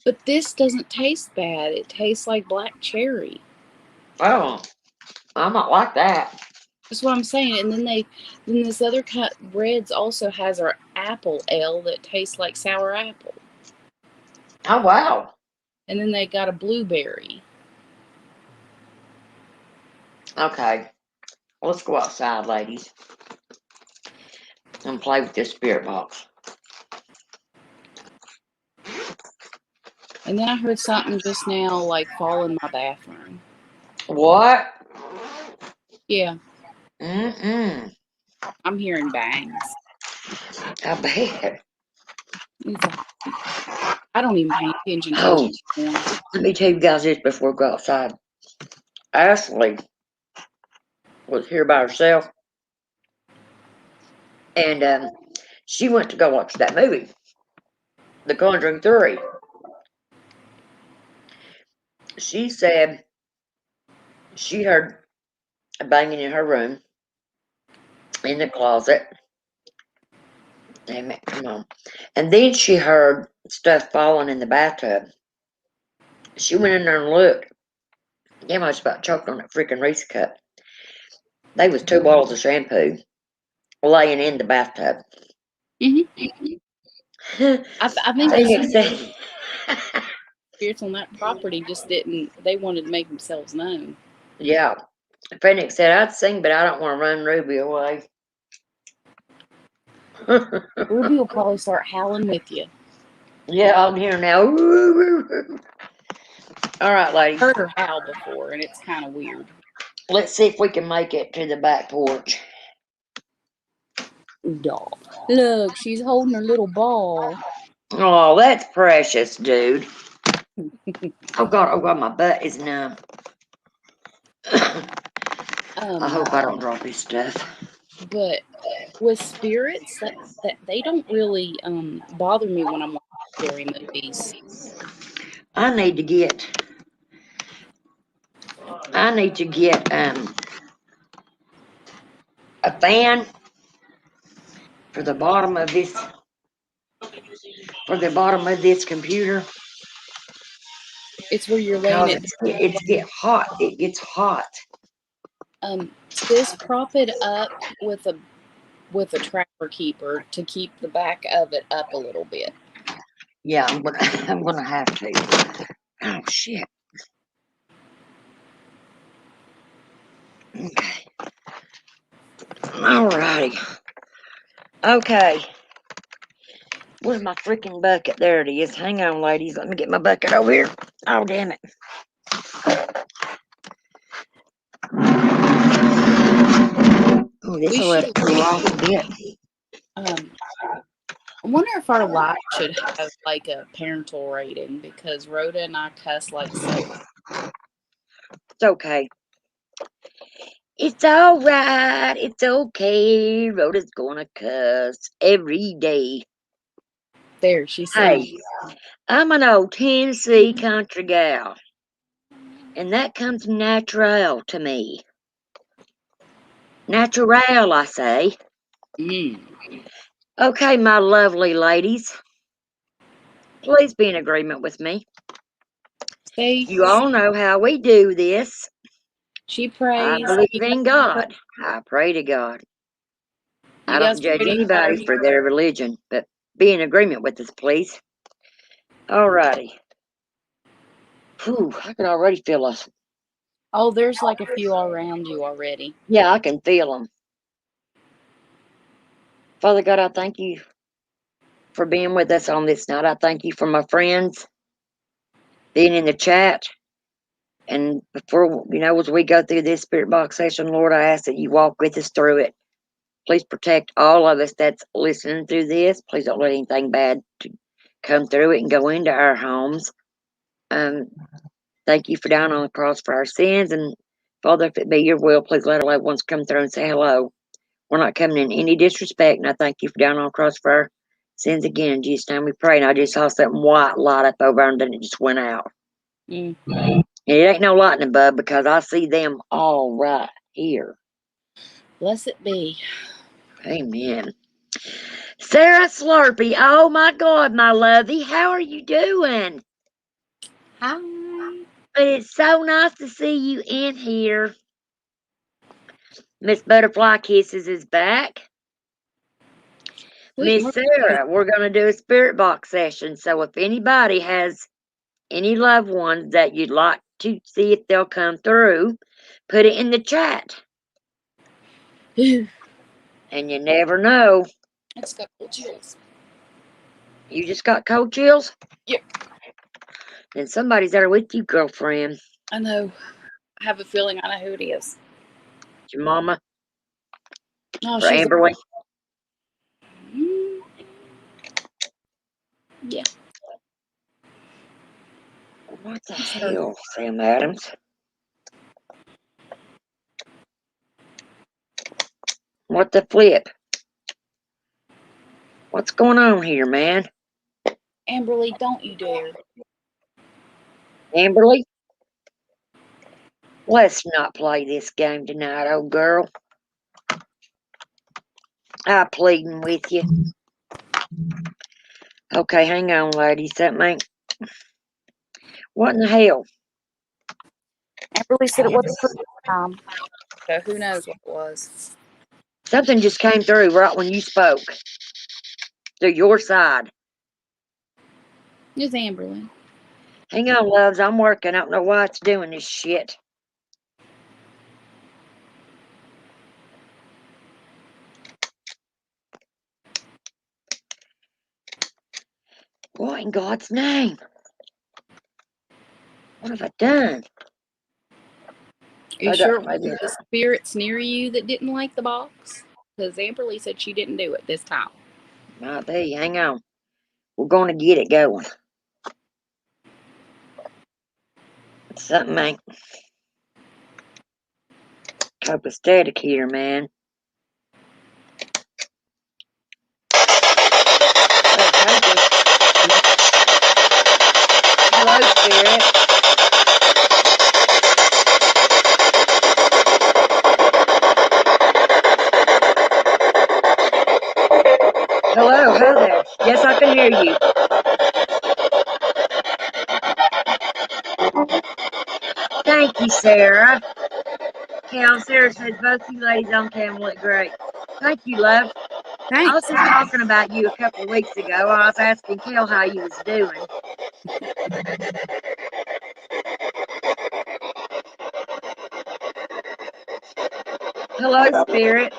But this doesn't taste bad. It tastes like black cherry. Oh, I'm not like that. That's what I'm saying. And then this other cut Reds also has our apple ale that tastes like sour apple. Oh, wow. And then they got a blueberry. Okay. Let's go outside, ladies, and play with this Spirit Box. And then I heard something just now like fall in my bathroom. What? Yeah. Mm-mm. I'm hearing bangs. I bet. I don't even pay attention to Oh, it anymore. let me tell you guys this before we go outside. Ashley was here by herself, and she went to go watch that movie, The Conjuring 3. She said she heard a banging in her room, in the closet. Damn it, come on. And then she heard stuff falling in the bathtub. She went in there and looked. Damn, I was about choked on that freaking Reese cup. They was 2 bottles of shampoo laying in the bathtub. Mm-hmm. I think spirits on that property just didn't. They wanted to make themselves known. Yeah. Phoenix said, I'd sing, but I don't want to run Ruby away. Ruby will probably start howling with you. Yeah, I'm here now. All right, ladies. Heard her howl before, and it's kind of weird. Let's see if we can make it to the back porch. Dog. Look, she's holding her little ball. Oh, that's precious, dude. Oh God, my butt is numb. I hope I don't drop his stuff. But with spirits, that they don't really bother me when I'm watching scary movies. I need to get a fan for the bottom of this computer. It's where you're laying it. It gets hot. Just prop it up with a trapper keeper to keep the back of it up a little bit. Yeah, I'm gonna have to. Oh shit. Okay. Alrighty. Okay. Where's my freaking bucket? There it is. Hang on, ladies. Let me get my bucket over here. Oh, damn it. this We will let should. it cool off a bit. I wonder if our live should have like a parental rating because Rhoda and I cuss like so. It's okay. It's all right. It's okay. Rhoda's gonna cuss every day. There, she said. Hey, I'm an old Tennessee country gal, and that comes natural to me. Natural, I say. Okay, my lovely ladies, please be in agreement with me. See, You all know how we do this. she I prays. believe in God. I pray to God. I don't judge anybody for their religion, but be in agreement with us, please. Alrighty. Whew, I can already feel us. Oh, there's like a few all around you already. Yeah, I can feel them. Father God, I thank you for being with us on this night. I thank you for my friends being in the chat. And before, as we go through this spirit box session, Lord, I ask that you walk with us through it. Please protect all of us that's listening through this. Please don't let anything bad come through it and go into our homes. Thank you for dying on the cross for our sins. And Father, if it be your will, please let our loved ones come through and say hello. We're not coming in any disrespect. And I thank you for dying on the cross for our sins again. In Jesus' name we pray. And I just saw something white light up over and then it just went out. And it ain't no lightning bug because I see them all right here. Blessed be. Amen. Sarah Slurpee, oh my God, my lovey, how are you doing? Hi. But it's so nice to see you in here. Miss Butterfly Kisses is back. Miss Sarah, we're going to do a spirit box session. So if anybody has any loved ones that you'd like to see if they'll come through, put it in the chat. And you never know. I just got cold chills. You just got cold chills? Yep. Then somebody's there with you, girlfriend. I know. I have a feeling I know who it is. Your mama? Oh, or she's Amberly? Yeah. What the hell, Sam Adams? What the flip? What's going on here, man? Amberly, don't you dare. Amberly? Let's not play this game tonight, old girl. I'm pleading with you. Okay, hang on, ladies. That ain't... What in the hell? Amberly said it wasn't for time. So who knows what it was. Something just came through right when you spoke. To your side. It's Amberly. Hang on, loves. I'm working. I don't know why it's doing this shit. What in God's name? What have I done? Are you sure it was the spirits near you that didn't like the box? Because Amberly said she didn't do it this time. Might be. Hang on. We're going to get it going. Something ain't copacetic here, man. Hello, Spirit. Hello, hi there. Yes, I can hear you. Thank you, Sarah. Sarah says both you ladies on camera look great. Thank you, love. Thanks. I was just talking about you a couple of weeks ago. I was asking Kel how you was doing. Hello, spirits.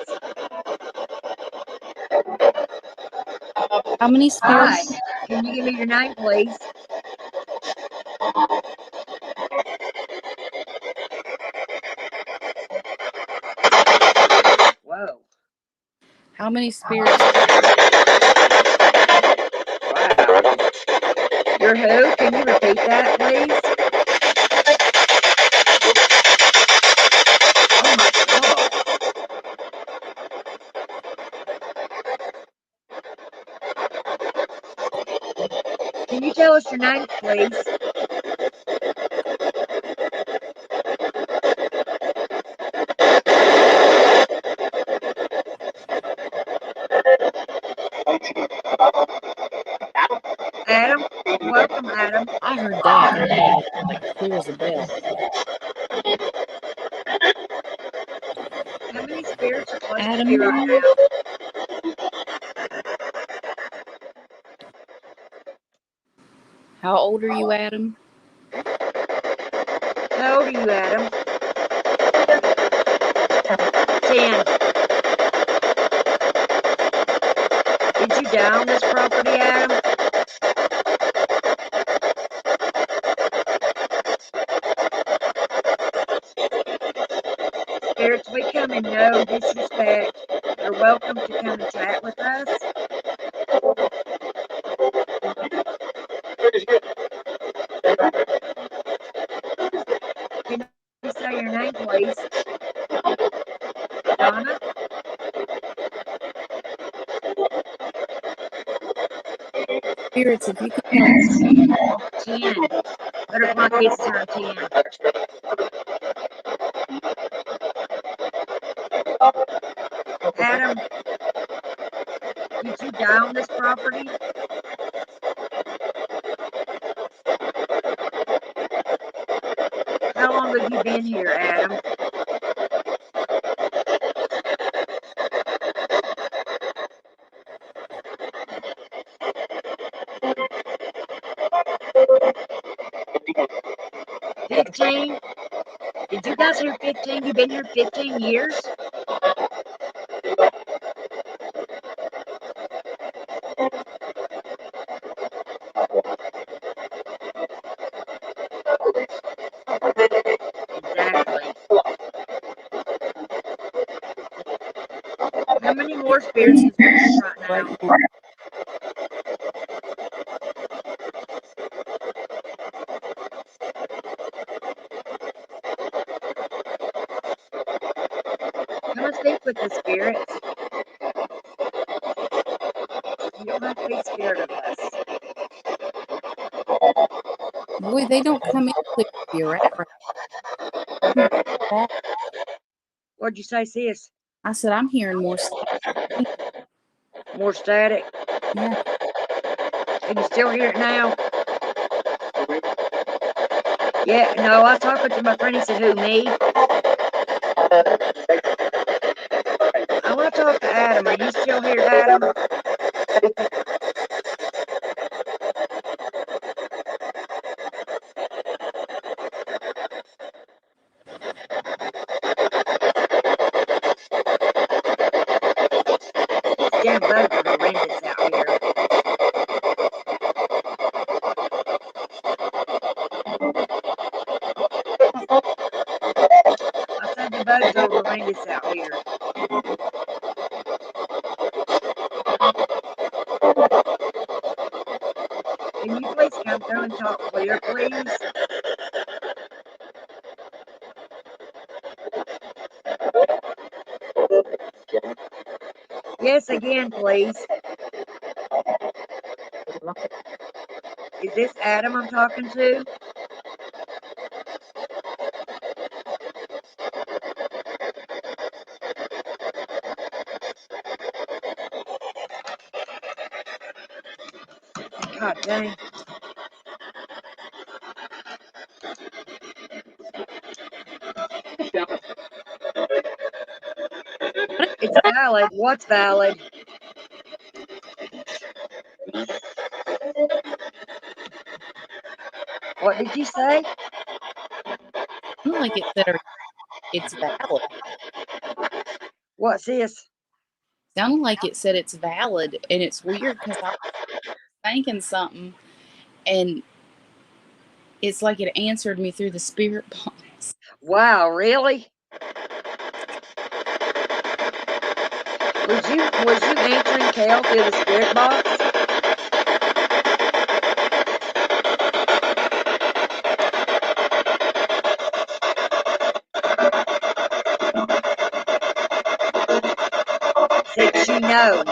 How many spirits? Hi. Can you give me your name, please? Whoa. many spirits? Wow. You're who? Can you repeat that, please? Oh my God. Can you tell us your name, please? Adam? Welcome, Adam. I heard that. Like clear as a bell. How many spirits are close to Adam? you right now? How old are you, Adam? How old are you, Adam? 10. Did you die on this property, Adam? Spirits, we come in no disrespect. You're welcome to come and chat with us. Can you say your name, please? Donna? Spirits, if you could help. 10. Butterfly kisses her 10. Adam, did you die on this property? How long have you been here, Adam? $15? Did you guys hear 15? You've been here 15 years? Exactly. How many more spirits is in right now? Come and speak with the spirits. You don't have to be scared of us. Boy, they don't come in clear where you're at right. What'd you say, sis? I said, I'm hearing more static. More static? Yeah. Can you still hear it now? Yeah, no, I was talking to my friend. He said, who, me? I want to talk to Adam. Are you still here, Adam? These damn bugs are horrendous out here. I said the bugs are horrendous out here. Can you please come through and talk clear, please? Yes, again, please. Is this Adam I'm talking to? God dang. It's valid. What's valid? What did you say? Sounded like it said it's valid. What's this? Sounded like it said it's valid, and it's weird because I was thinking something, and it's like it answered me through the spirit box. Wow, really? Would was you answering Cal through the spirit box? See, she knows.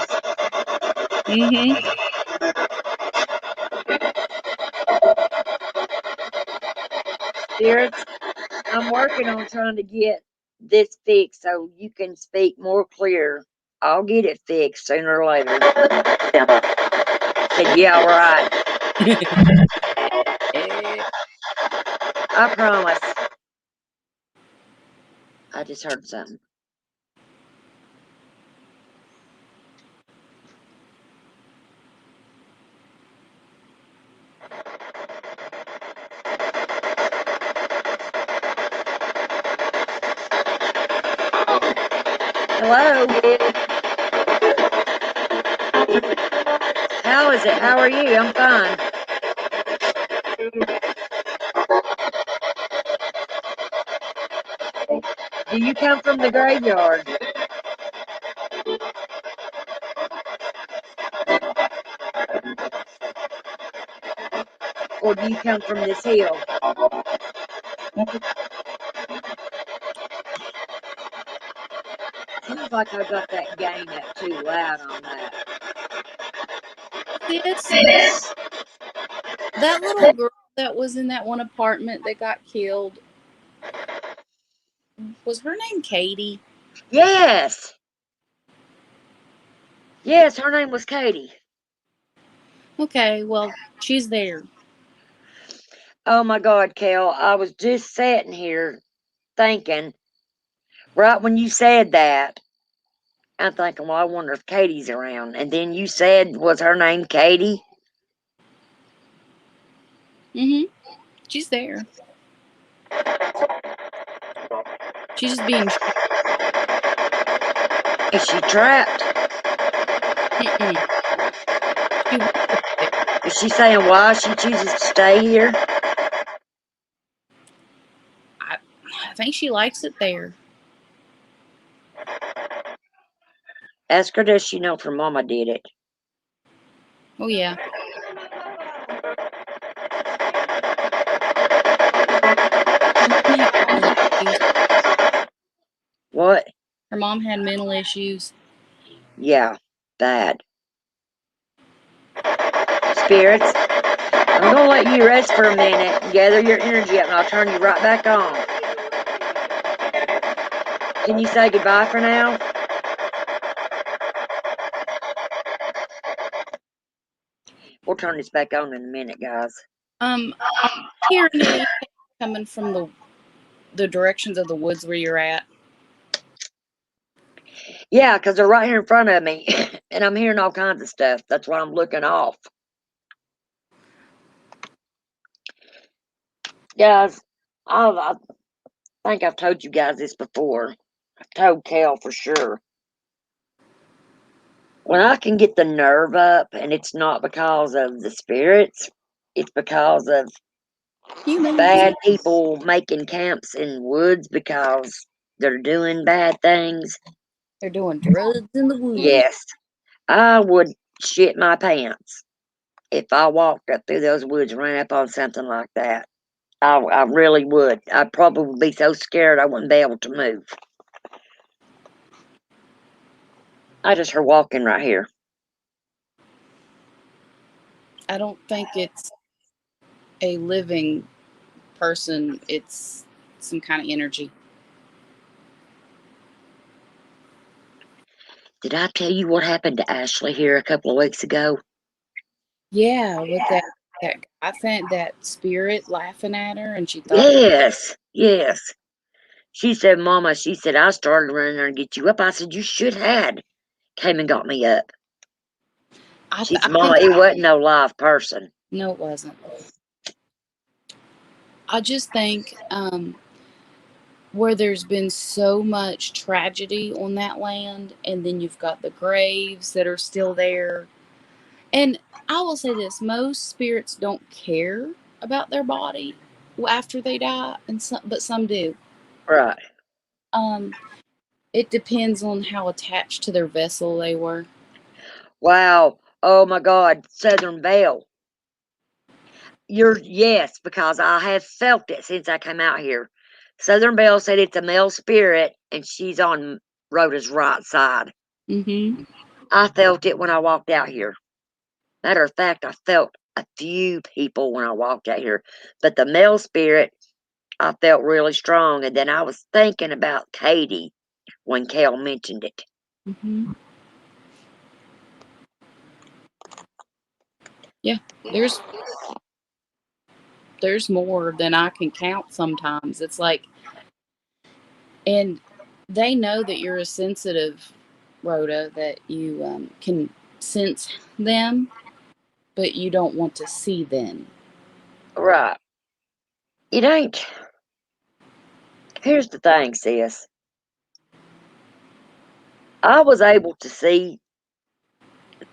Spirits, I'm working on trying to get this fixed so you can speak more clear. I'll get it fixed sooner or later. Said, yeah, right. I promise. I just heard something. Hello? How is it? How are you? I'm fine. Do you come from the graveyard? Or do you come from this hill? Seems like I got that gain up too loud on that. That little girl that was in that one apartment that got killed, was her name Katie? Yes. Yes, her name was Katie. Okay, well, she's there. Oh my God, Kel, I was just sitting here thinking, right when you said that, I'm thinking, well, I wonder if Katie's around. And then you said, was her name Katie? She's there. She's just being. Is she trapped? Is she saying why she chooses to stay here? I think she likes it there. Ask her, does she know if her mama did it? Oh, yeah. What? Her mom had mental issues. Yeah, bad. Spirits, I'm going to let you rest for a minute and gather your energy up, and I'll turn you right back on. Can you say goodbye for now? We'll turn this back on in a minute, guys. I'm hearing anything coming from the directions of the woods where you're at. Yeah, because they're right here in front of me, and I'm hearing all kinds of stuff. That's why I'm looking off. Guys, I think I've told you guys this before. I've told Kel for sure. When I can get the nerve up, and it's not because of the spirits, it's because of Humans. bad people making camps in woods because they're doing bad things. They're doing drugs in the woods. Yes, I would shit my pants if I walked up through those woods and ran up on something like that. I really would. I'd probably be so scared I wouldn't be able to move. I just heard walking right here. I don't think it's a living person. It's some kind of energy. Did I tell you what happened to Ashley here a couple of weeks ago? Yeah, with that I think that spirit laughing at her, and she thought. Yes. She said, Mama, she said, I started running there and get you up. I said, you should have. Came and got me up. She said, Mama, it wasn't no live person. No, it wasn't. I just think where there's been so much tragedy on that land, and then you've got the graves that are still there. And I will say this, most spirits don't care about their body after they die, but some do. Right. It depends on how attached to their vessel they were. Wow. Oh my God. Southern Belle. Yes, because I have felt it since I came out here. Southern Belle said it's a male spirit and she's on Rhoda's right side. Mm-hmm. I felt it when I walked out here. Matter of fact, I felt a few people when I walked out here. But the male spirit, I felt really strong. And then I was thinking about Katie when Kel mentioned it. Mm-hmm. Yeah, there's more than I can count sometimes. It's like, and they know that you're a sensitive, Rhoda, that you can sense them, but you don't want to see them. Right. It ain't. Here's the thing, sis. I was able to see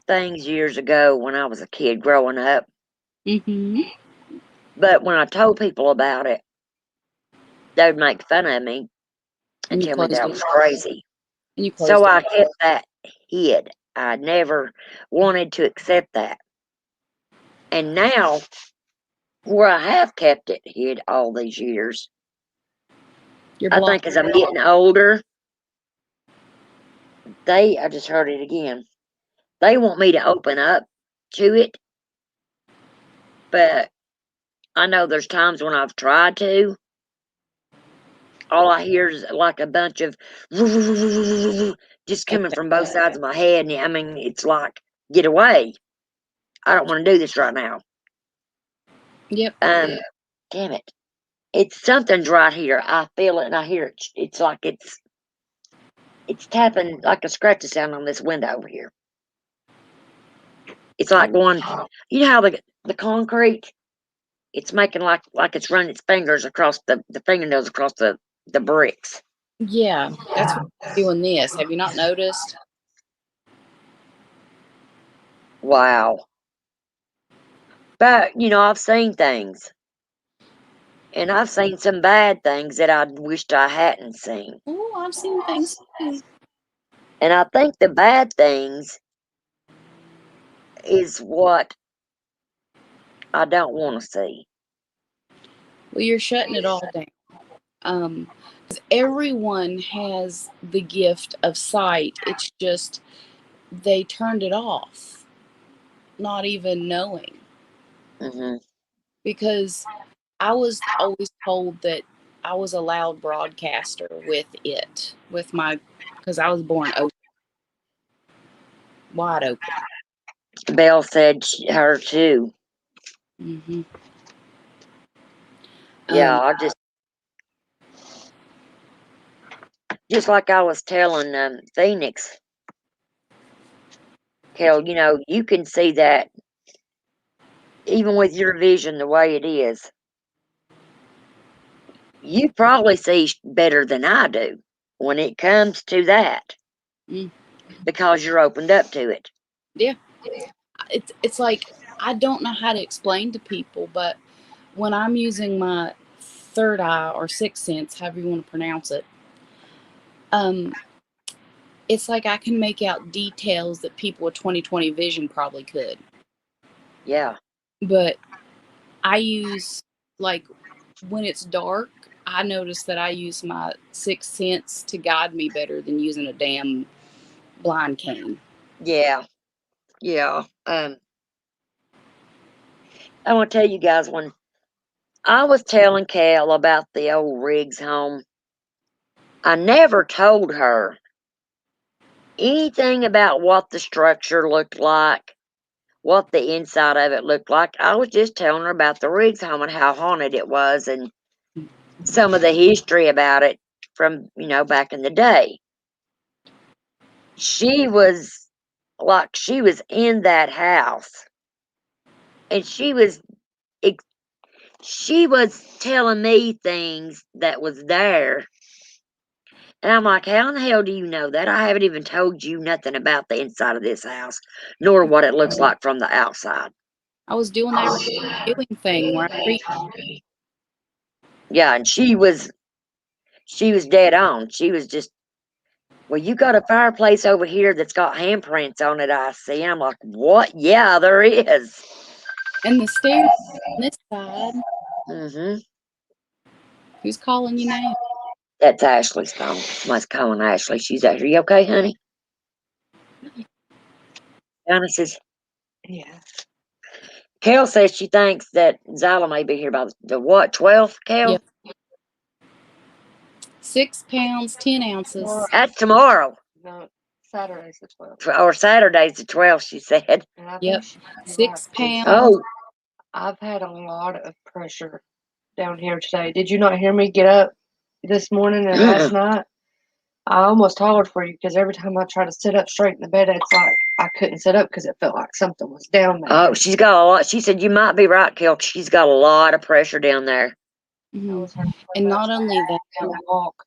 things years ago when I was a kid growing up. Mm-hmm. But when I told people about it, they'd make fun of me and And you tell me closed that I it. was crazy. And you So closed it. I kept that hid. I never wanted to accept that. And now, where I have kept it hid all these years, You're I blocked. think as I'm getting older, I just heard it again. They want me to open up to it, but I know there's times when I've tried to. All I hear is like a bunch of just coming Okay. from both sides of my head. And I mean, it's like, get away. I don't want to do this right now. Yep. Damn it. It's something's right here. I feel it and I hear it. It's like it's tapping like a scratchy sound on this window over here. It's like going, you know how the concrete, it's making like it's running its fingers across the fingernails across the bricks. Yeah, that's what I'm doing this. Have you not noticed? Wow. But, I've seen things. And I've seen some bad things that I wished I hadn't seen. Oh, I've seen things too. And I think the bad things is what I don't want to see. Well, you're shutting it all down. 'Cause everyone has the gift of sight. It's just they turned it off, not even knowing. Hmm. Because I was always told that I was a loud broadcaster with my, because I was born open, wide open. Belle said her too. Hmm. Yeah, I just like I was telling Phoenix, Kel, you can see that even with your vision the way it is. You probably see better than I do when it comes to that Mm, because you're opened up to it. yeah, it's like I don't know how to explain to people, but when I'm using my third eye or sixth sense, however you want to pronounce it, um, it's like I can make out details that people with 20/20 vision probably could. Yeah. But I use, like, when it's dark, I notice that I use my sixth sense to guide me better than using a damn blind cane. Yeah. Yeah. I want to tell you guys when I was telling Cal about the old Riggs home, I never told her anything about what the structure looked like, what the inside of it looked like. I was just telling her about the Riggs home and how haunted it was and some of the history about it from, back in the day. She was she was in that house and she was telling me things that was there. And I'm like, how in the hell do you know that? I haven't even told you nothing about the inside of this house, nor what it looks like from the outside. I was doing that reviewing thing where I read. Yeah, and she was dead on. She was just Well, you got a fireplace over here that's got handprints on it, I see. I'm like, what? Yeah, there is. And the stairs on this side. Mm-hmm. Who's calling you now? That's Ashley's phone. Somebody's calling Ashley. She's out here. You okay, honey? Donna says, Yeah. Kel says she thinks that Zyla may be here by the what, 12th, Kel? Yep. 6 pounds, 10 ounces. Tomorrow. That's tomorrow. No, Saturday's the 12th. Or Saturday's the 12th, she said. And I Yep. think 6 pounds. Oh, I've had a lot of pressure down here today. Did you not hear me get up this morning and last night? I almost hollered for you because every time I try to sit up straight in the bed, it's like I couldn't sit up because it felt like something was down there. oh, she's got a lot. She said, you might be right, Kel. She's got a lot of pressure down there. Mhm. And not only that, down the walk.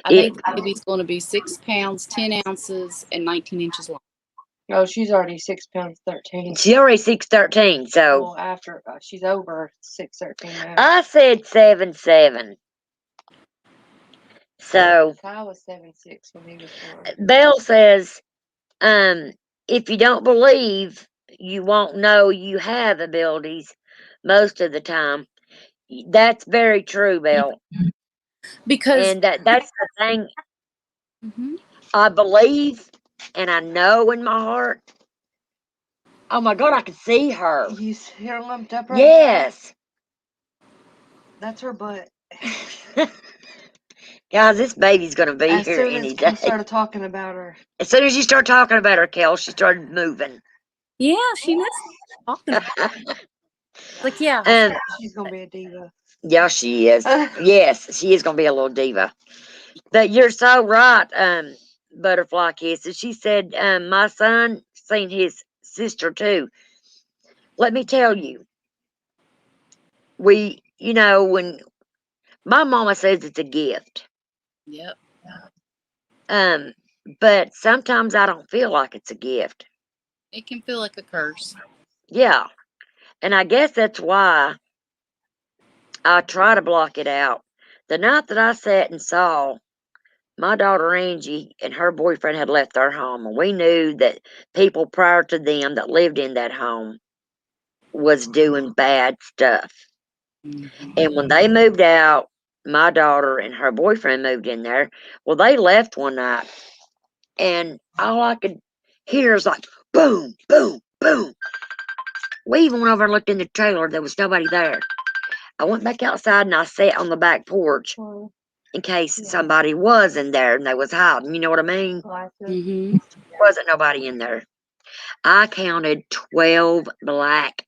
I think the baby's going to be 6 pounds, 10 ounces, and 19 inches long. Oh, she's already 6 pounds 13. She's already 6'13", so. Well, after she's over 6'13" now. I said 7'7". So. Kyle was 7'6" when he was born. Belle says, if you don't believe, you won't know you have abilities most of the time. That's very true, Belle. Because And that's the thing. mm-hmm. I believe and I know in my heart. Oh my God, I can see her. You see her lumped up right Yes. now? That's her butt. Guys, this baby's going to be here any day. As soon as you started talking about her. As soon as you start talking about her, Kel, she started moving. Yeah, she knows talking about it. Like, yeah. She's going to be a diva. Yeah, she is. Yes, she is going to be a little diva. But you're so right, Butterfly Kisses. She said, my son seen his sister too. Let me tell you, when my mama says it's a gift. Yep. But sometimes I don't feel like it's a gift. It can feel like a curse. Yeah. And I guess that's why I try to block it out. The night that I sat and saw my daughter Angie and her boyfriend had left their home, and we knew that people prior to them that lived in that home was doing bad stuff. Mm-hmm. And when they moved out, my daughter and her boyfriend moved in there. Well, they left one night, and all I could hear is like boom, boom, boom. We even went over and looked in the trailer. There was nobody there. I went back outside and I sat on the back porch in case somebody was in there and they was hiding. You know what I mean? Mm-hmm. There wasn't nobody in there. I counted 12 black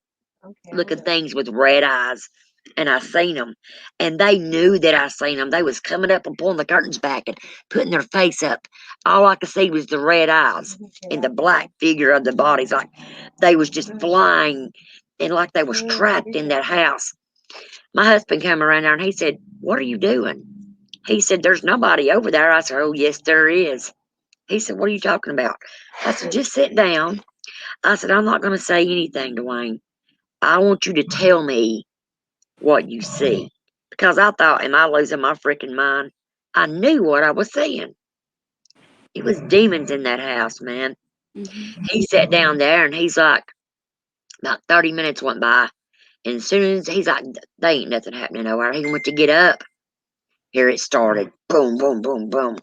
looking things with red eyes, and I seen them. And they knew that I seen them. They was coming up and pulling the curtains back and putting their face up. All I could see was the red eyes and the black figure of the bodies. Like they was just flying and like they was trapped in that house. My husband came around there and he said, what are you doing? He said, there's nobody over there. I said, oh, yes, there is. He said, what are you talking about? I said, just sit down. I said, I'm not going to say anything, Dwayne. I want you to tell me what you see. Because I thought, am I losing my freaking mind? I knew what I was seeing. It was demons in that house, man. Mm-hmm. He sat down there and he's like, about 30 minutes went by. And as soon as he's like, they ain't nothing happening over. He went to get up. Here it started. Boom, boom, boom, boom.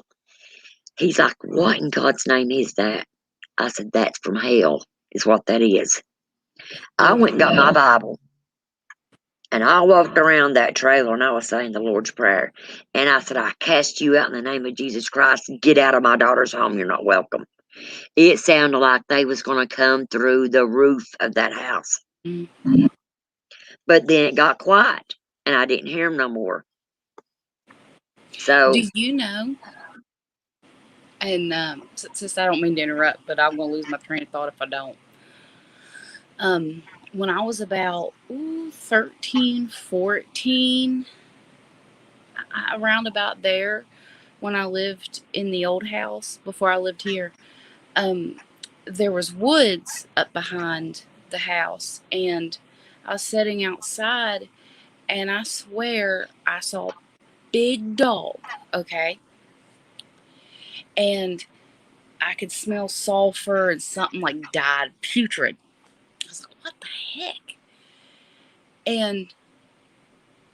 He's like, what in God's name is that? I said, that's from hell, is what that is. I went and got my Bible. And I walked around that trailer and I was saying the Lord's Prayer. And I said, I cast you out in the name of Jesus Christ. Get out of my daughter's home. You're not welcome. It sounded like they was going to come through the roof of that house. Mm-hmm. But then it got quiet and I didn't hear them no more. So. Do you know? And since I don't mean to interrupt, but I'm going to lose my train of thought if I don't. When I was about 13, 14, around about there, when I lived in the old house before I lived here, there was woods up behind the house, and I was sitting outside, and I swear I saw a big dog, okay? and I could smell sulfur and something like died, putrid. I was like, what the heck? And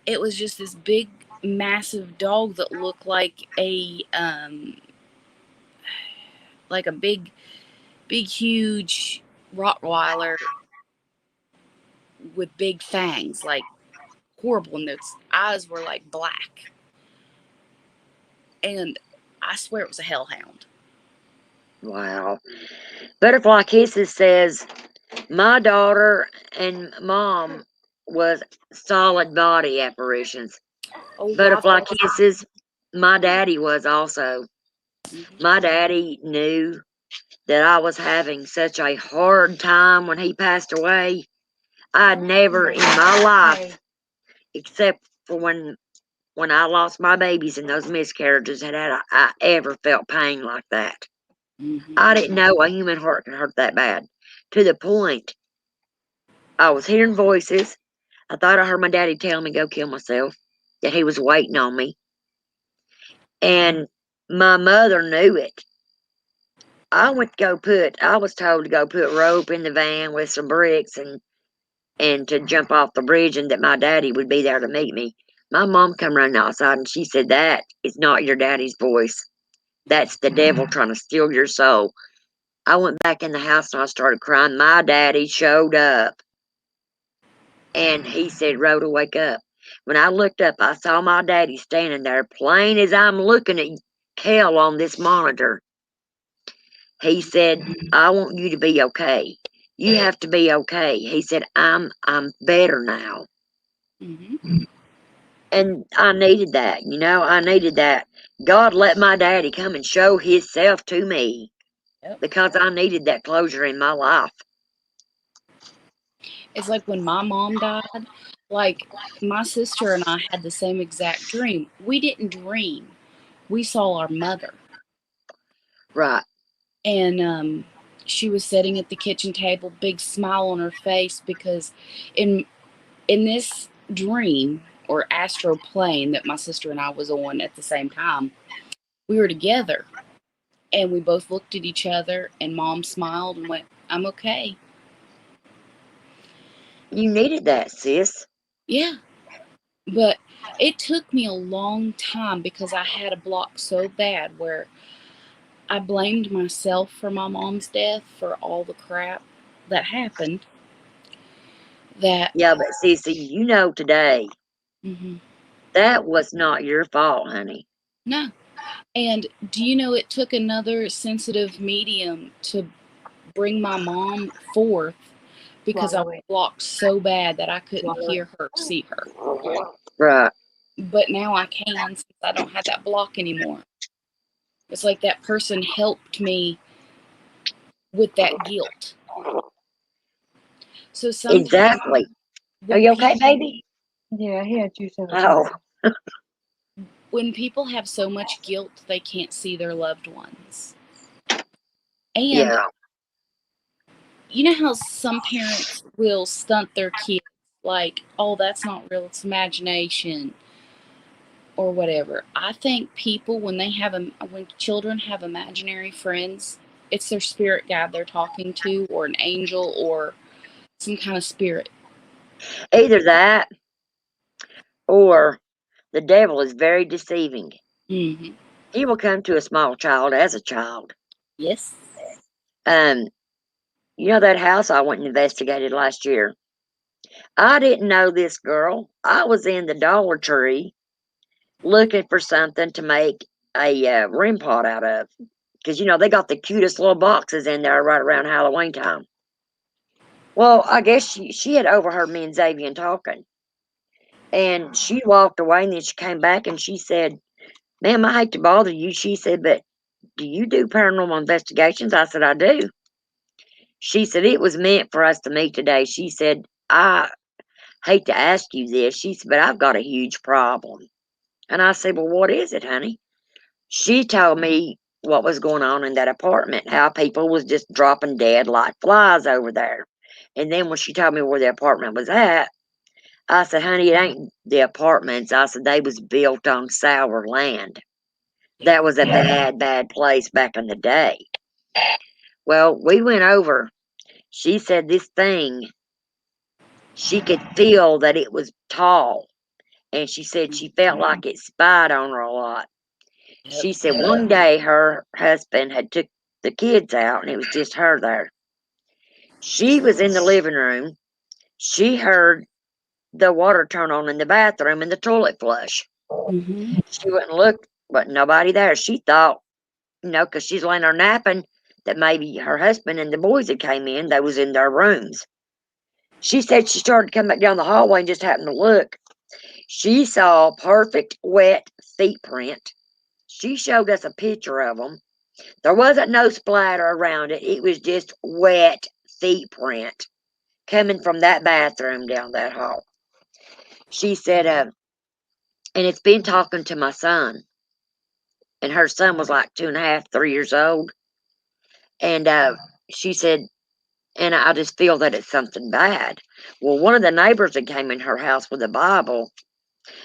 it was just this big, massive dog that looked like a big, huge Rottweiler with big fangs, like horrible, and its eyes were like black. And I swear it was a hellhound. Wow. Butterfly Kisses says, my daughter and mom was solid body apparitions. Oh, Butterfly God. Kisses, my daddy was also. Mm-hmm. My daddy knew that I was having such a hard time when he passed away. I'd never in my life, except for when I lost my babies and those miscarriages, I ever felt pain like that. Mm-hmm. I didn't know a human heart could hurt that bad. To the point, I was hearing voices. I thought I heard my daddy tell me to go kill myself, that he was waiting on me. And my mother knew it. I was told to go put rope in the van with some bricks and to jump off the bridge and that my daddy would be there to meet me. My mom come running outside and she said, that is not your daddy's voice. That's the devil trying to steal your soul. I went back in the house and I started crying. My daddy showed up and he said, Rhoda, wake up. When I looked up, I saw my daddy standing there, plain as I'm looking at Kel on this monitor. He said, I want you to be okay. You have to be okay. He said, I'm better now. Mm-hmm. And I needed that, I needed that. God let my daddy come and show himself to me Yep. because I needed that closure in my life. It's like when my mom died, like my sister and I had the same exact dream. We didn't dream. We saw our mother. Right. And she was sitting at the kitchen table, big smile on her face, because in this dream or astral plane that my sister and I was on at the same time, we were together and we both looked at each other and mom smiled and went, I'm okay. You needed that, sis. Yeah. But it took me a long time because I had a block so bad where I blamed myself for my mom's death for all the crap that happened. That Yeah, but Sissy, today, mm-hmm. that was not your fault, honey. No. And do you know it took another sensitive medium to bring my mom forth because I was blocked so bad that I couldn't hear her, see her. Right. But now I can since I don't have that block anymore. It's like that person helped me with that guilt. So sometimes Exactly. Are you okay, baby? Yeah, he had juice in it. Oh. When people have so much guilt, they can't see their loved ones. And yeah. you know how some parents will stunt their kids, like, oh, that's not real, it's imagination, or whatever. I think people, when children have imaginary friends, it's their spirit guide they're talking to, or an angel, or some kind of spirit. Either that or the devil is very deceiving. Mm-hmm. He will come to a small child as a child. Yes. That house I went and investigated last year. I didn't know this girl. I was in the Dollar Tree looking for something to make a rim pot out of. Because, they got the cutest little boxes in there right around Halloween time. Well, I guess she had overheard me and Xavier talking. And she walked away and then she came back and she said, ma'am, I hate to bother you. She said, but do you do paranormal investigations? I said, I do. She said, it was meant for us to meet today. She said, I hate to ask you this. She said, but I've got a huge problem. And I said, well, what is it, honey? She told me what was going on in that apartment, how people was just dropping dead like flies over there. And then when she told me where the apartment was at, I said, honey, it ain't the apartments. I said, they was built on sour land. That was a bad, bad place back in the day. Well, we went over. She said this thing, she could feel that it was tall. And she said she felt like it spied on her a lot. She said one day her husband had took the kids out and it was just her there. She was in the living room. She heard the water turn on in the bathroom and the toilet flush. Mm-hmm. She went and looked, but nobody there. She thought, because she's laying there napping, that maybe her husband and the boys that came in, they was in their rooms. She said she started to come back down the hallway and just happened to look. She saw perfect wet feet print. She showed us a picture of them. There wasn't no splatter around it. It was just wet feet print coming from that bathroom down that hall. She said, and it's been talking to my son. And her son was like 2.5, 3 years old. And she said, and I just feel that it's something bad. Well, one of the neighbors that came in her house with a Bible,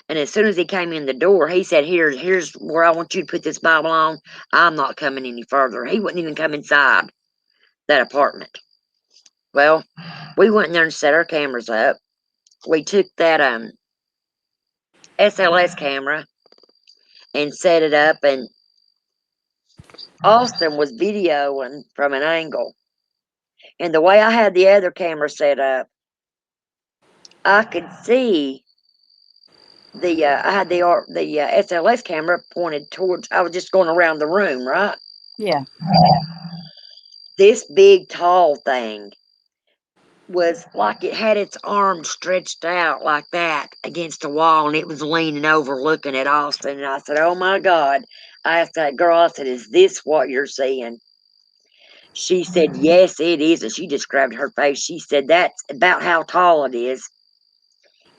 and as soon as he came in the door, he said, here's where I want you to put this Bible on. I'm not coming any further. He wouldn't even come inside that apartment. Well, we went in there and set our cameras up. We took that SLS camera and set it up, and Austin was videoing from an angle. And the way I had the other camera set up, I could see I had the SLS camera pointed towards. I was just going around the room, right? Yeah. This big tall thing was like it had its arms stretched out like that against the wall, and it was leaning over looking at Austin. And I said, "Oh my God!" I asked that girl. I said, "Is this what you're seeing?" She said, "Yes, it is." And she described her face. She said, "That's about how tall it is."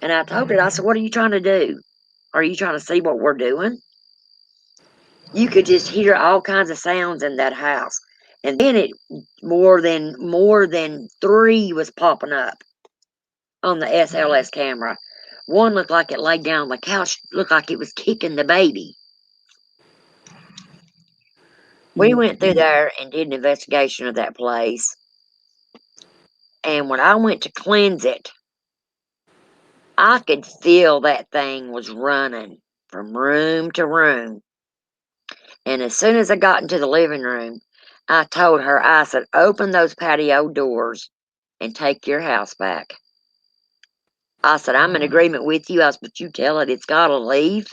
And I told her, I said, "What are you trying to do? Are you trying to see what we're doing?" You could just hear all kinds of sounds in that house. And then it more than three was popping up on the SLS camera. One looked like it laid down on the couch, looked like it was kicking the baby. We went through there and did an investigation of that place. And when I went to cleanse it, I could feel that thing was running from room to room. And as soon as I got into the living room, I told her, I said, "Open those patio doors and take your house back." I said, "I'm in agreement with you." I said, "But you tell it it's got to leave.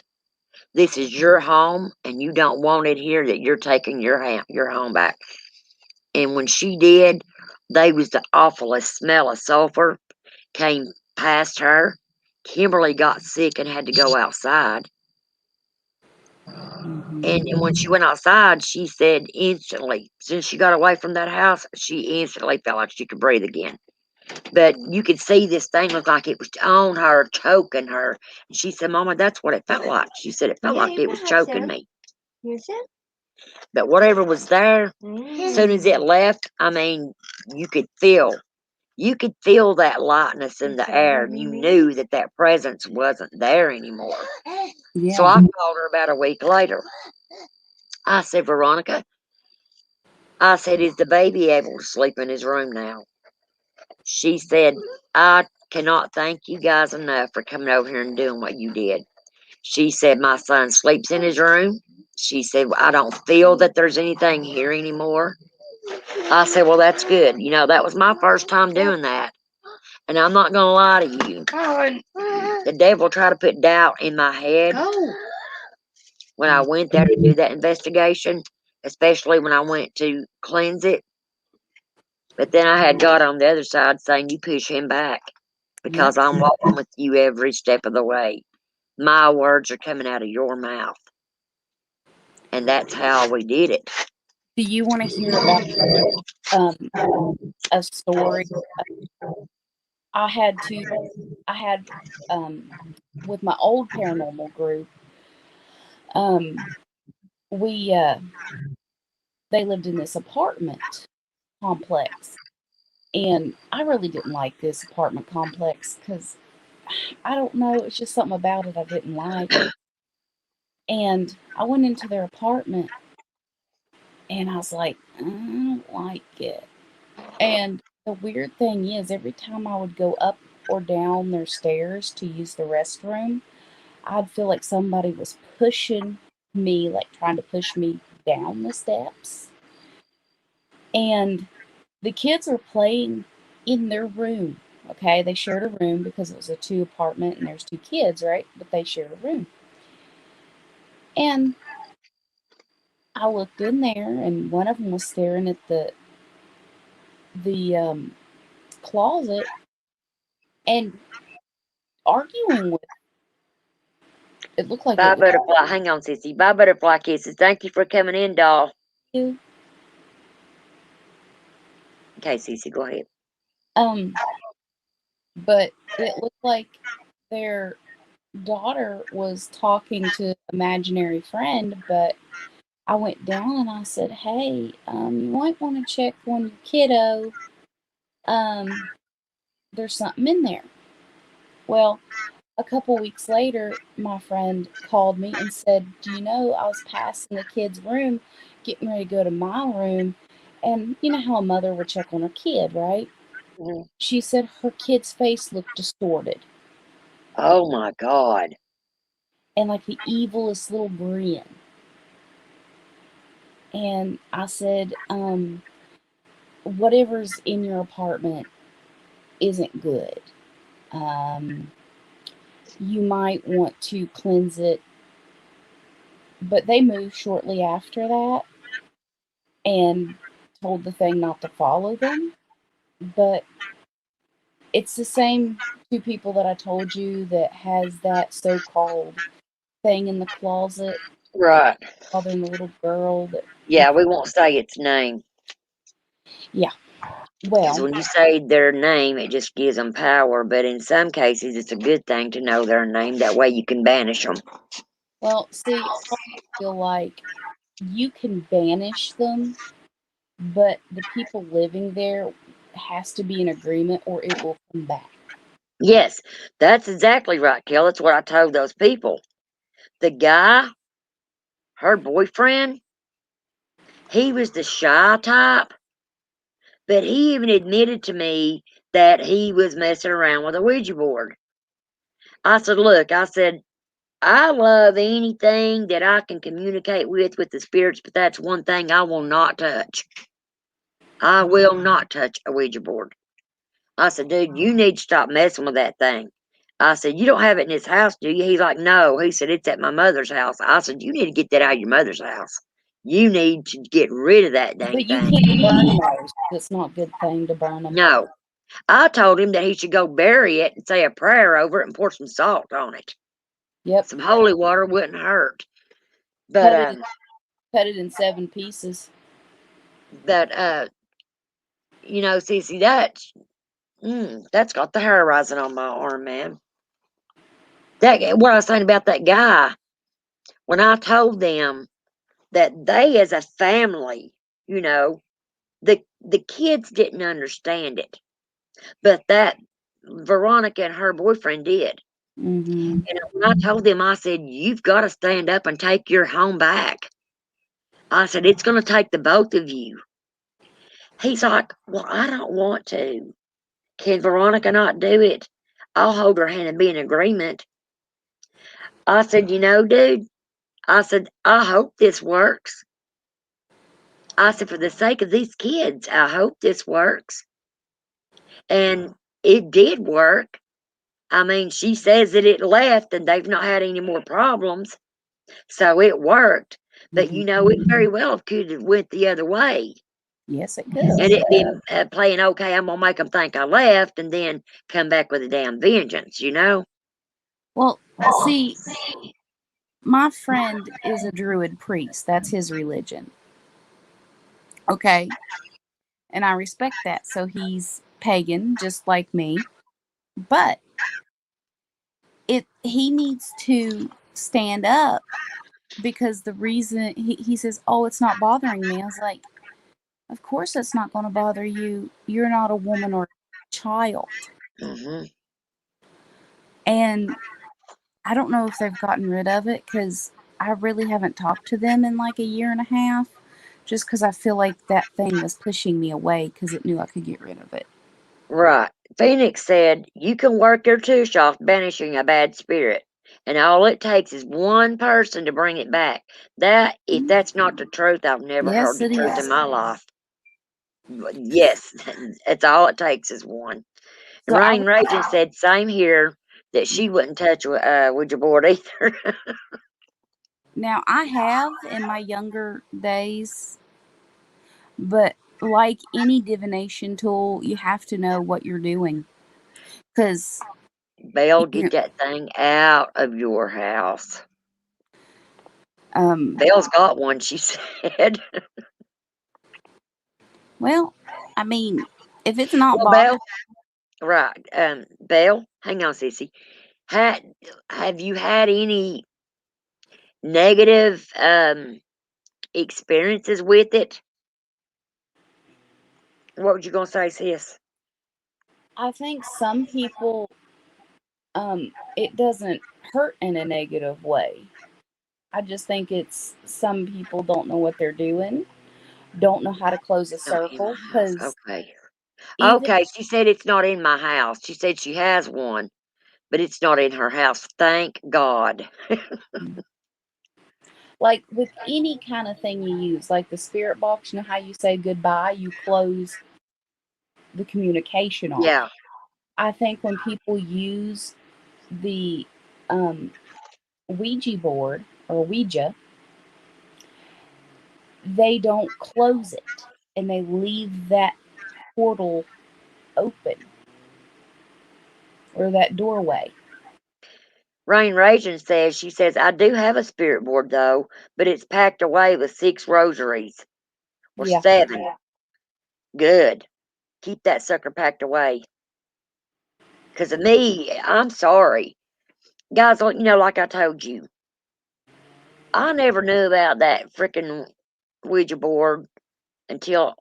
This is your home, and you don't want it here, that you're taking your home back." And when she did, they was the awfulest smell of sulfur came past her. Kimberly got sick and had to go outside. And when she went outside, she said instantly, since she got away from that house, she instantly felt like she could breathe again. But you could see this thing looked like it was on her, choking her. And she said, "Mama, that's what it felt like." She said, "It felt like it was choking me." But whatever was there, as soon as it left, I mean, you could feel that lightness in the air. You knew that that presence wasn't there anymore. Yeah. So I called her about a week later. I said, "Veronica," I said, "is the baby able to sleep in his room now?" She said, "I cannot thank you guys enough for coming over here and doing what you did." She said, "My son sleeps in his room." She said, "I don't feel that there's anything here anymore." I said, "Well, that's good. That was my first time doing that. And I'm not going to lie to you. The devil tried to put doubt in my head when I went there to do that investigation, especially when I went to cleanse it. But then I had God on the other side saying, "You push him back, because I'm walking with you every step of the way. My words are coming out of your mouth." And that's how we did it. Do you want to hear about a story? I had with my old paranormal group, we they lived in this apartment complex, and I really didn't like this apartment complex because I don't know, it's just something about it I didn't like. And I went into their apartment and I was like, I don't like it. And the weird thing is, every time I would go up or down their stairs to use the restroom, I'd feel like somebody was pushing me, like trying to push me down the steps. And the kids were playing in their room. Okay, they shared a room because it was a 2 apartment and there's 2 kids, right? But they shared a room. And I looked in there, and one of them was staring at the closet and arguing with. It looked like it Bye, was butterfly. Hang on, Sissy. Bye, butterfly kisses. Thank you for coming in, doll. you. Okay, Sissy, go ahead. But it looked like their daughter was talking to an imaginary friend. But I went down and I said, "Hey, you might want to check on your kiddo. Um, there's something in there." Well, a couple weeks later, my friend called me and said, "Do you know, I was passing the kid's room, getting ready to go to my room, and you know how a mother would check on her kid, right?" Mm-hmm. She said her kid's face looked distorted Oh, my God. and like the evilest little grin. And I said, whatever's in your apartment isn't good. Um, you might want to cleanse it. But they moved shortly after that and told the thing not to follow them. But it's the same 2 people that I told you that has that so-called thing in the closet Right. bothering the little girl that. Yeah, we won't say its name. Yeah. Because Well, when you say their name, it just gives them power. But in some cases, it's a good thing to know their name. That way you can banish them. see, I feel like you can banish them, but the people living there has to be in agreement or it will come back. Yes, that's exactly right, Kel. That's what I told those people. The guy, her boyfriend, he was the shy type, but he even admitted to me that he was messing around with a Ouija board. I said, look, I love anything that I can communicate with the spirits, but that's one thing I will not touch. I will not touch a Ouija board. I said, dude, you need to stop messing with that thing. I said, you don't have it in this house, do you? He's like, no. He said, it's at my mother's house. I said, you need to get that out of your mother's house. You need to get rid of that dang But you thing. can't burn those. It's not a good thing to burn them. No. I told him that he should go bury it and say a prayer over it and pour some salt on it. Yep. Some holy water wouldn't hurt. Cut But it, cut it in 7 pieces. you know, see that's got the hair rising on my arm, man. That what I was saying about that guy. When I told them that they as a family, you know, the kids didn't understand it, but that Veronica and her boyfriend did. Mm-hmm. And when I told them, I said, you've got to stand up and take your home back. I said, it's going to take the both of you. He's like, well, I don't want to. Can Veronica not do it? I'll hold her hand and be in agreement. I said, you know, dude, I said, I hope this works. I said, for the sake of these kids, I hope this works. And it did work. I mean, she says that it left and they've not had any more problems. So it worked. But Mm-hmm. you know, it very well could have went the other way. Yes, it could. And it been playing, okay, I'm going to make them think I left and then come back with a damn vengeance, you know? Well, see, my friend is a druid priest. That's his religion. Okay. And I respect that. So he's pagan, just like me. But he needs to stand up because the reason he says, "Oh, it's not bothering me." I was like, of course it's not going to bother you. You're not a woman or a child. Hmm. And I don't know if they've gotten rid of it because I really haven't talked to them in like a year and a half, just because I feel like that thing was pushing me away because it knew I could get rid of it. Right. Phoenix said, you can work your tush off banishing a bad spirit, and all it takes is one person to bring it back. If that's not the truth, I've never heard Yes, the it truth in is. my life. But yes, that's all it takes is one. And So I Rain Raging said, same here, that she wouldn't touch Ouija board either. now I have in my younger days, but like any divination tool, you have to know what you're doing because Belle, you get that thing out of your house. um Belle's got one, she said. well, I mean, if it's not Well, bothering, Belle, right. Belle, hang on, Sissy. Had, have you had any negative experiences with it? What would you gonna say, sis? I think some people it doesn't hurt in a negative way. I just think it's some people don't know what they're doing, don't know how to close a Not in my circle house. because Okay. even Okay, she said it's not in my house. She said she has one, but it's not in her house. Thank God. like with any kind of thing you use, like the spirit box, you know how you say goodbye, you close the communication off. Yeah. I think when people use the um, Ouija board or Ouija, they don't close it and they leave that portal open or that doorway. Rain Raging says, she says, I do have a spirit board though, but it's packed away with 6 rosaries or Yeah. 7. Good. Keep that sucker packed away. Because of me, I'm sorry. Guys, like I told you, I never knew about that freaking Ouija board until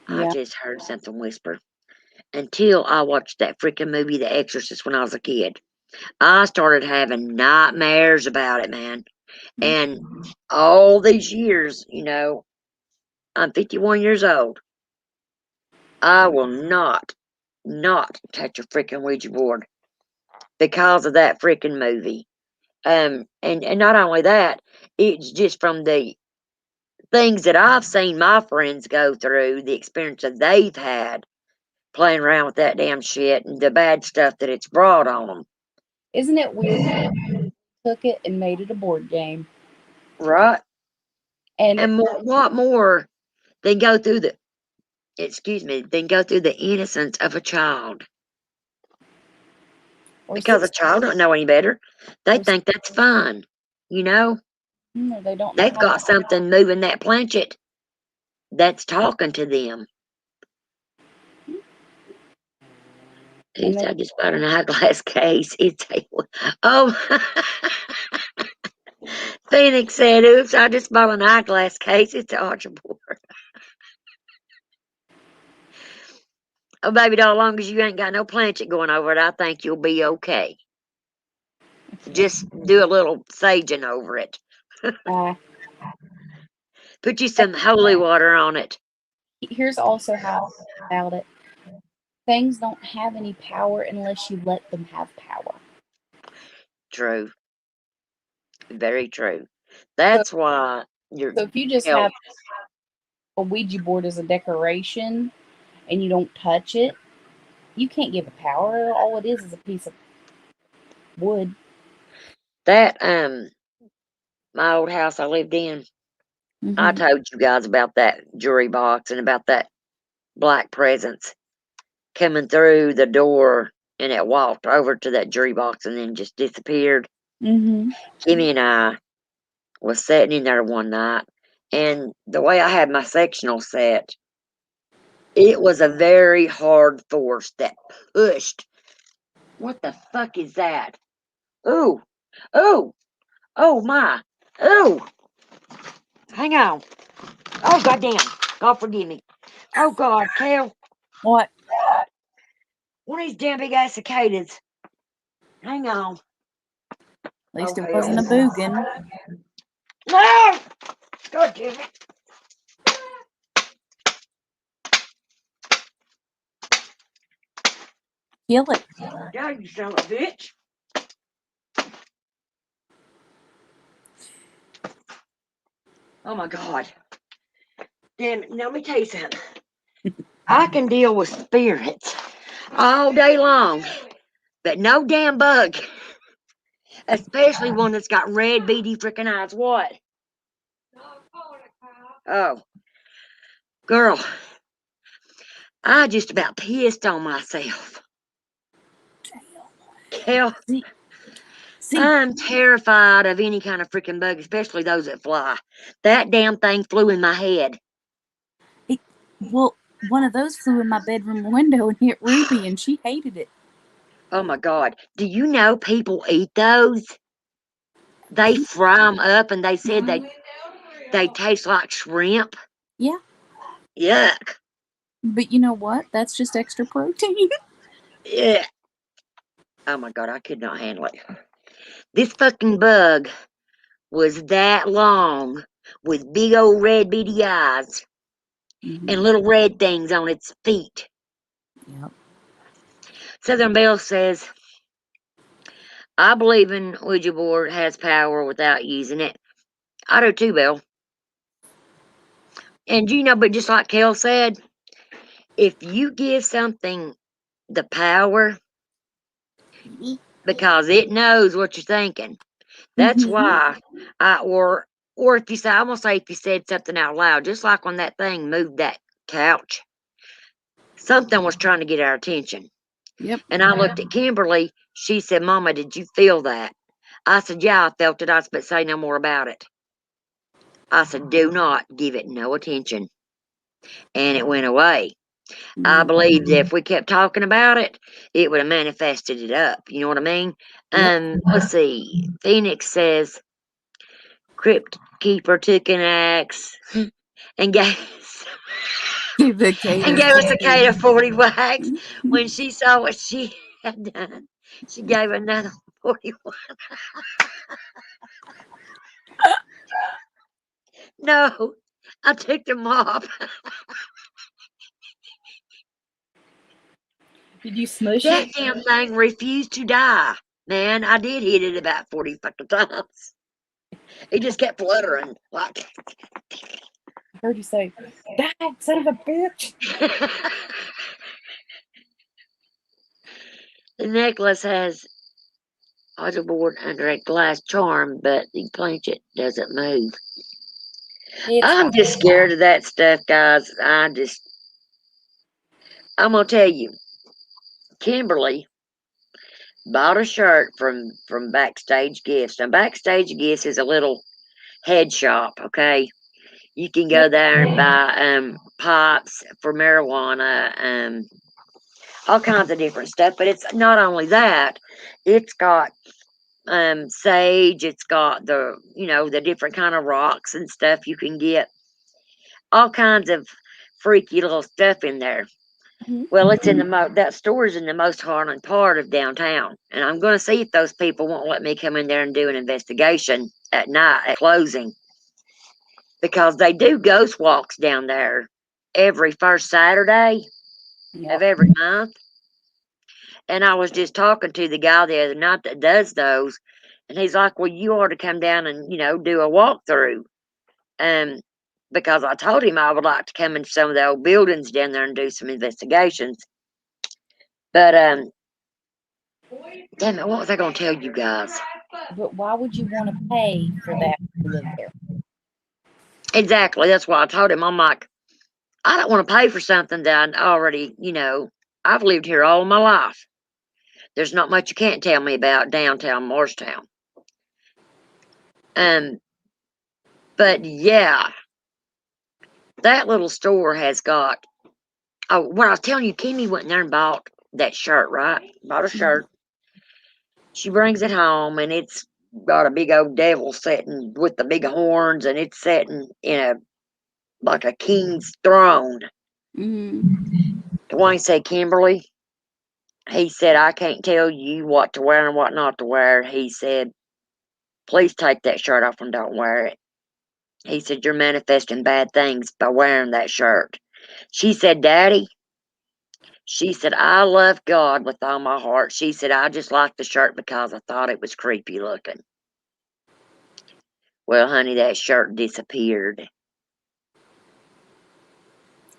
I Yeah. just heard something whisper. Until I watched that freaking movie, The Exorcist, when I was a kid. I started having nightmares about it, man. And all these years, I'm 51 years old. I will not touch a freaking Ouija board because of that freaking movie. And not only that, it's just from the things that I've seen my friends go through, the experience that they've had playing around with that damn shit and the bad stuff that it's brought on them. Isn't it weird how they took it and made it a board game? Right? And And what more than go through the innocence of a child. or Because a six child don't know any better. They or, think that's fun. You know, or they don't know they've how got something moving that planchet that's talking to them. and Oops, I just bought an eyeglass case. Oh, Phoenix said, oops, I just bought an eyeglass case. It's a Archibald. Oh, baby doll, as long as you ain't got no planchet going over it, I think you'll be okay. Just do a little saging over it. uh, Put you some holy water on it. here's also how about it. Things don't have any power unless you let them have power. True. Very true. So, That's why you're so if you just help. have a Ouija board as a decoration and you don't touch it, you can't give it power. All it is a piece of wood. That my old house I lived in, I Mm-hmm. told you guys about that jewelry box and about that black presence coming through the door, and it walked over to that jewelry box and then just disappeared. Mm-hmm. Kimmy and I was sitting in there one night, and the way I had my sectional set, it was a very hard force that pushed. What the fuck is that? Ooh, ooh, oh my, ooh, hang on. Oh, goddamn. God forgive me. Oh, God, Cal. What? One of these damn big ass cicadas. Hang on. At least Oh, it hell. wasn't a boogan. No! God damn it. Kill it. Yeah, you son of a bitch. Oh my God. Damn it. Now let me tell you something. I can deal with spirits all day long, but no damn bug. Especially one that's got red, beady freaking eyes. What? Oh, girl. I just about pissed on myself. Hell, See, I'm terrified of any kind of freaking bug, especially those that fly. That damn thing flew in my head. well, one of those flew in my bedroom window and hit Ruby, and she hated it. Oh my God. Do you know people eat those? They fry them up and they said they taste like shrimp. Yeah, Yuck. but you know what? That's just extra protein. Yeah. Oh my God, I could not handle it. This fucking bug was that long with big old red beady eyes and little red things on its feet. Yep. Southern Belle says, I believe in Ouija board has power without using it. I do too, Belle. And you know, but just like Kel said, if you give something the power because it knows what you're thinking, that's why or if you say, I'm gonna say if you said something out loud, just like when that thing moved that couch, something was trying to get our attention. Yep. And I looked at Kimberly. She said, Mama, did you feel that? I said, yeah, I felt it. I said, but say no more about it. I said, do not give it no attention. And it went away. I believe that if we kept talking about it, it would have manifested it up. You know what I mean? Yep. Let's see. Phoenix says, Crypt Keeper took an axe and gave Give the Kate and a gave us a second. K of 40 wax. When she saw what she had done, she gave another 41. No, I took the mop. Did you smush That it? damn thing refused to die. Man, I did hit it about 40 fucking times. It just kept fluttering. Like. I heard you say, "Die, son of a bitch." The necklace has audio board under a glass charm, but the planchet doesn't move. It's I'm just scared of that stuff, guys. I'm gonna tell you, Kimberly bought a shirt from Backstage Gifts. Now, Backstage Gifts is a little head shop. Okay, you can go Yep. there and buy pops for marijuana, all kinds of different stuff. But it's not only that; it's got sage. It's got the different kind of rocks and stuff you can get. All kinds of freaky little stuff in there. Well, it's in that store is in the most hardened part of downtown, and I'm going to see if those people won't let me come in there and do an investigation at night at closing, because they do ghost walks down there every first Saturday of Yep. every month. And I was just talking to the guy the other night that does those, and he's like, "Well, you ought to come down and do a walkthrough." Um, because I told him I would like to come into some of the old buildings down there and do some investigations. But damn it, what was I gonna tell you guys? But why would you want to pay for that to live there? Exactly, that's why I told him. I'm like, I don't want to pay for something that I already, I've lived here all my life. There's not much you can't tell me about downtown Morristown. But yeah, that little store has got. Oh, what I was telling you, Kimmy went in there and bought that shirt, right? Bought a shirt. She brings it home, and it's got a big old devil sitting with the big horns, and it's sitting in like a king's throne. Dwayne said, Kimberly, he said, I can't tell you what to wear and what not to wear. He said, please take that shirt off and don't wear it. He said, you're manifesting bad things by wearing that shirt. She said, Daddy, she said, I love God with all my heart. She said, I just liked the shirt because I thought it was creepy looking. Well, honey, that shirt disappeared.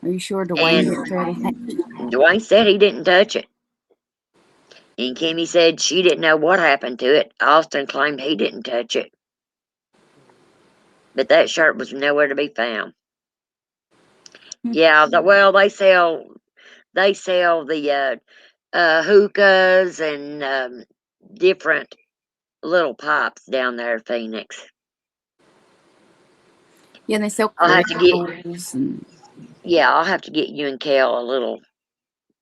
Are you sure Dwayne And didn't throw it away? Dwayne said he didn't touch it. And Kimmy said she didn't know what happened to it. Austin claimed he didn't touch it. But that shirt was nowhere to be found. Yeah, well, they sell the hookahs and different little pipes down there, Phoenix. Yeah, and they sell I'll have to crystals and I'll have to get you and Kel a little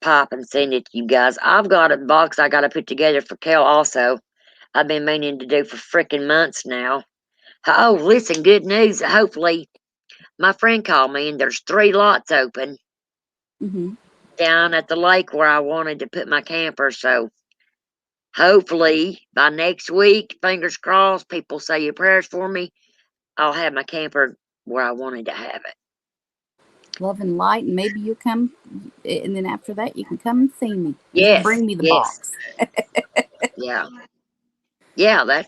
pipe and send it to you guys. I've got a box I got to put together for Kel also. I've been meaning to do for freaking months now. Oh, listen, good news. Hopefully, my friend called me and there's 3 lots open down at the lake where I wanted to put my camper. So hopefully by next week, fingers crossed, people say your prayers for me, I'll have my camper where I wanted to have it. love and light, and maybe you come, and then after that you can come and see me. Yes, Bring me the yes. box. Yeah. Yeah,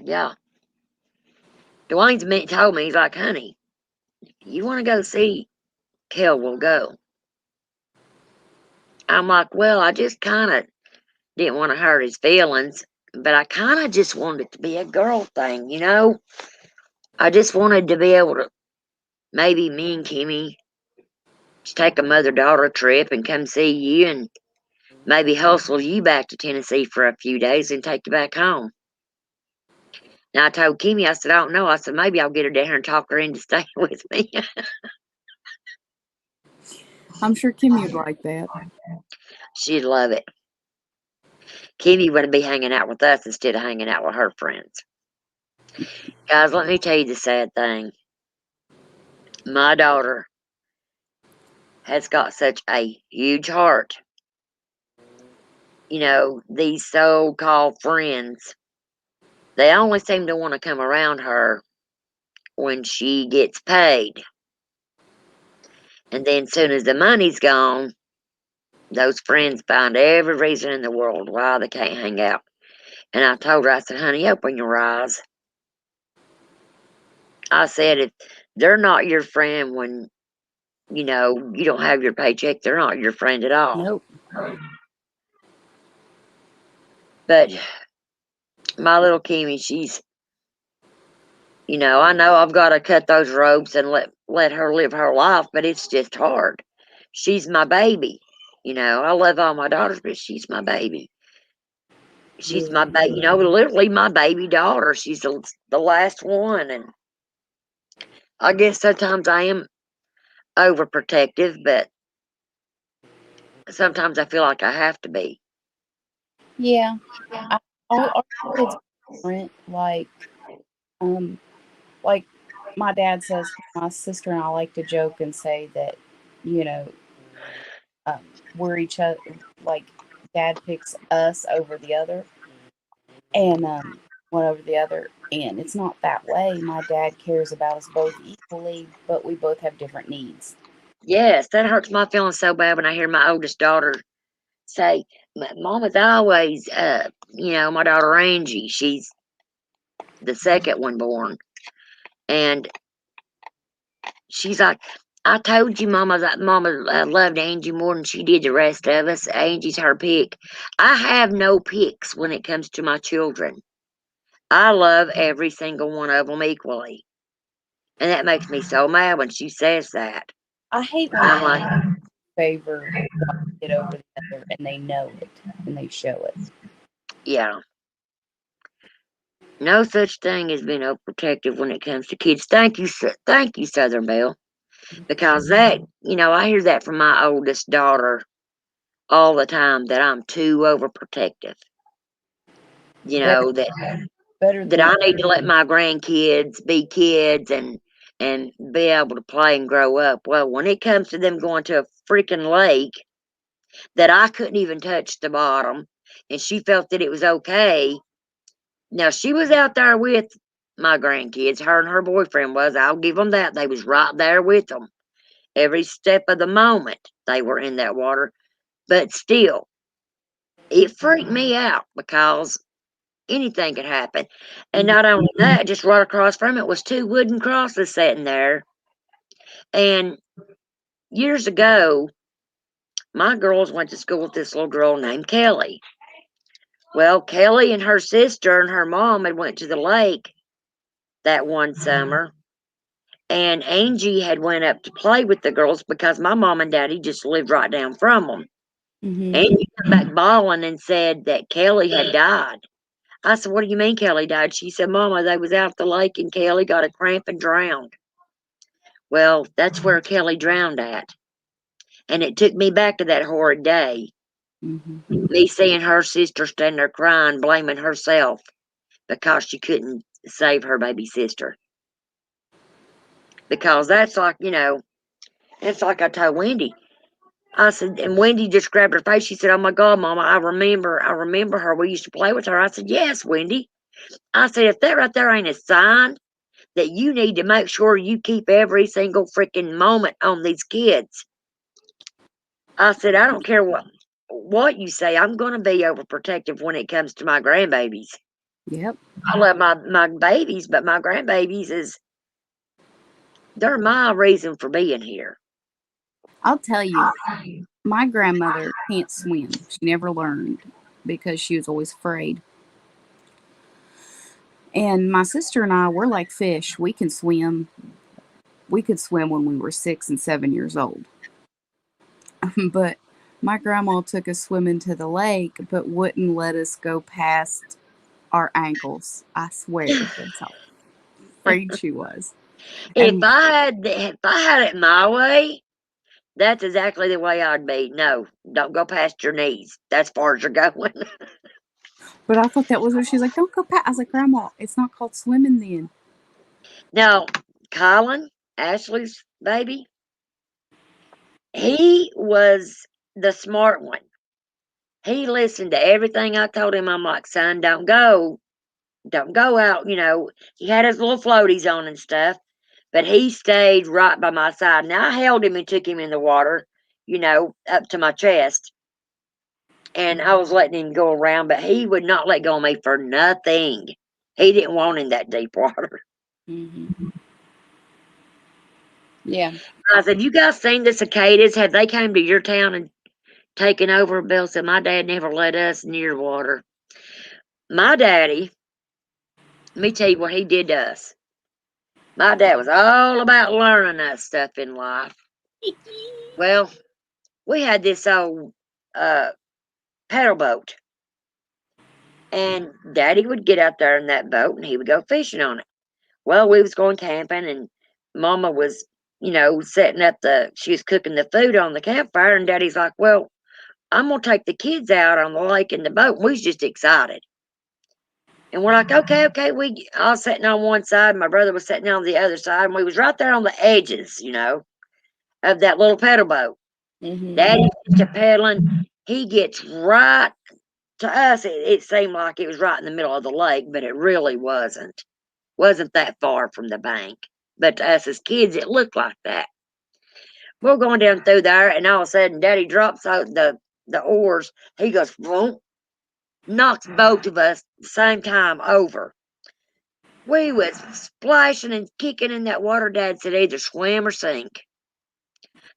yeah. Dwayne's told me, he's like, honey, you want to go see Kel, we'll go. I'm like, well, I just kind of didn't want to hurt his feelings, but I kind of just wanted it to be a girl thing, you know? I just wanted to be able to, maybe me and Kimmy, just take a mother-daughter trip and come see you and maybe hustle you back to Tennessee for a few days and take you back home. Now, I told Kimmy, I said, I don't know. I said, maybe I'll get her down here and talk her into staying with me. I'm sure Kimmy would like that. She'd love it. Kimmy would be hanging out with us instead of hanging out with her friends. Guys, let me tell you the sad thing. My daughter has got such a huge heart. You know, these so-called friends, they only seem to want to come around her when she gets paid. And then soon as the money's gone, those friends find every reason in the world why they can't hang out. And I told her, I said, honey, open your eyes. I said, if they're not your friend when, you know, you don't have your paycheck, they're not your friend at all. Nope. But my little Kimmy, she's, you know I've got to cut those ropes and let her live her life, but it's just hard. She's my baby. You know, I love all my daughters, but she's my baby. She's my baby, literally my baby daughter. She's the last one, and I guess sometimes I am overprotective, but sometimes I feel like I have to be. Yeah. All our kids are different. Like my dad says, my sister and I like to joke and say that, you know, we're each other. Like dad picks us over the other, and one over the other. And it's not that way. My dad cares about us both equally, but we both have different needs. Yes, that hurts my feelings so bad when I hear my oldest daughter say, Mama's always, my daughter Angie, she's the second one born. And she's like, I told you, Mama, that Mama loved Angie more than she did the rest of us. Angie's her pick. I have no picks when it comes to my children. I love every single one of them equally. And that makes me so mad when she says that. I hate when I'm like, favor one kid over the other, and they know it and they show it. yeah. No such thing as being overprotective when it comes to kids. Thank you, Southern Belle. Because that, I hear that from my oldest daughter all the time, that I'm too overprotective. Better That than I need to let my grandkids be kids and be able to play and grow up. Well, when it comes to them going to a freaking lake that I couldn't even touch the bottom, and she felt that it was okay, Now, she was out there with my grandkids. Her and her boyfriend was. I'll give them that. They was right there with them. Every step of the moment, they were in that water. But still, it freaked me out because anything could happen. And not only that, just right across from it was two wooden crosses sitting there. And years ago, my girls went to school with this little girl named Kelly. Well, Kelly and her sister and her mom had went to the lake that one summer, and Angie had went up to play with the girls because my mom and daddy just lived right down from them. Mm-hmm. Angie came back bawling and said that Kelly had died. I said, "What do you mean Kelly died?" She said, "Mama, they was out at the lake and Kelly got a cramp and drowned." Well, that's where Kelly drowned at. And it took me back to that horrid day. Mm-hmm. Me seeing her sister standing there crying, blaming herself because she couldn't save her baby sister. Because that's like, it's like I told Wendy. I said, and Wendy just grabbed her face. She said, "Oh my God, Mama, I remember her. We used to play with her." I said, "Yes, Wendy." I said, "If that right there ain't a sign that you need to make sure you keep every single freaking moment on these kids." I said, "I don't care what you say. I'm going to be overprotective when it comes to my grandbabies. Yep. I love my babies, but my grandbabies they're my reason for being here." I'll tell you, my grandmother can't swim. She never learned because she was always afraid. And my sister and I, we're like fish. We can swim. We could swim when we were 6 and 7 years old. But my grandma took us swimming to the lake, but wouldn't let us go past our ankles. I swear, that's how afraid she was. If And I had it my way, that's exactly the way I'd be. No, don't go past your knees. That's far as you're going. but I thought that was what she's like. Don't go past. I was like, Grandma, it's not called swimming then. Now, Colin, Ashley's baby, he was the smart one. He listened to everything I told him. I'm like, "Son, don't go out." He had his little floaties on and stuff, but he stayed right by my side. Now I held him and took him in the water, up to my chest. And I was letting him go around, but he would not let go of me for nothing. He didn't want in that deep water. Mm-hmm. Yeah. I said, "You guys seen the cicadas? Have they came to your town and taken over?" Bill said, "My dad never let us near water." My daddy, let me tell you what he did to us. My dad was all about learning us stuff in life. Well, we had this old paddle boat, and Daddy would get out there in that boat and he would go fishing on it. Well, we was going camping, and Mama was, setting up she was cooking the food on the campfire, and Daddy's like, "Well, I'm gonna take the kids out on the lake in the boat." And we was just excited. And we're like, "Okay, okay." I was sitting on one side, my brother was sitting on the other side, and we was right there on the edges, of that little pedal boat. Mm-hmm. Daddy gets to pedaling. He gets right to us. It seemed like it was right in the middle of the lake, but it really wasn't. Wasn't that far from the bank. But to us as kids, it looked like that. We're going down through there, and all of a sudden, Daddy drops out the oars. He goes, boom, knocks both of us at the same time over. We was splashing and kicking in that water. Dad said either swim or sink.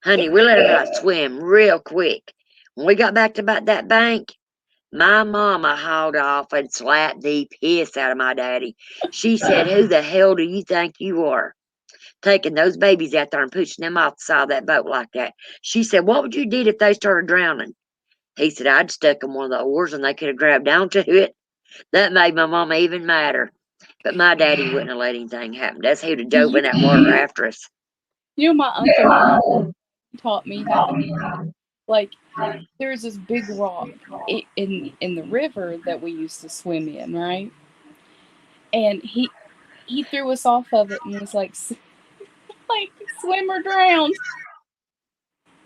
Honey, we let her out swim real quick. When we got back to about that bank, my mama hauled off and slapped the piss out of my daddy. She said, "Who the hell do you think you are, taking those babies out there and pushing them off the side of that boat like that?" She said, "What would you do if they started drowning?" He said, "I'd stuck them one of the oars and they could have grabbed onto it." That made my mama even madder. But my daddy wouldn't have let anything happen. That's who'd have dove in that water after us. My uncle taught me how to, like, there's this big rock in the river that we used to swim in, right? And he threw us off of it and was like, like swim or drown.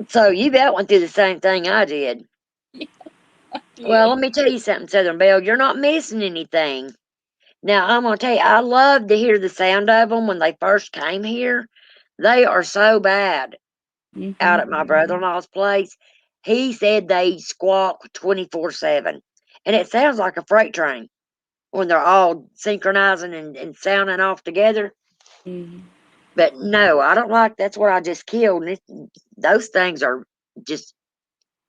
So you about went through the same thing I did. Yeah. Well, let me tell you something, Southern Belle. You're not missing anything. Now, I'm going to tell you, I love to hear the sound of them when they first came here. They are so bad out at my brother-in-law's place. He said they squawk 24/7. And it sounds like a freight train when they're all synchronizing and sounding off together. Mhm. But no, I don't like that's what I just killed. And those things are just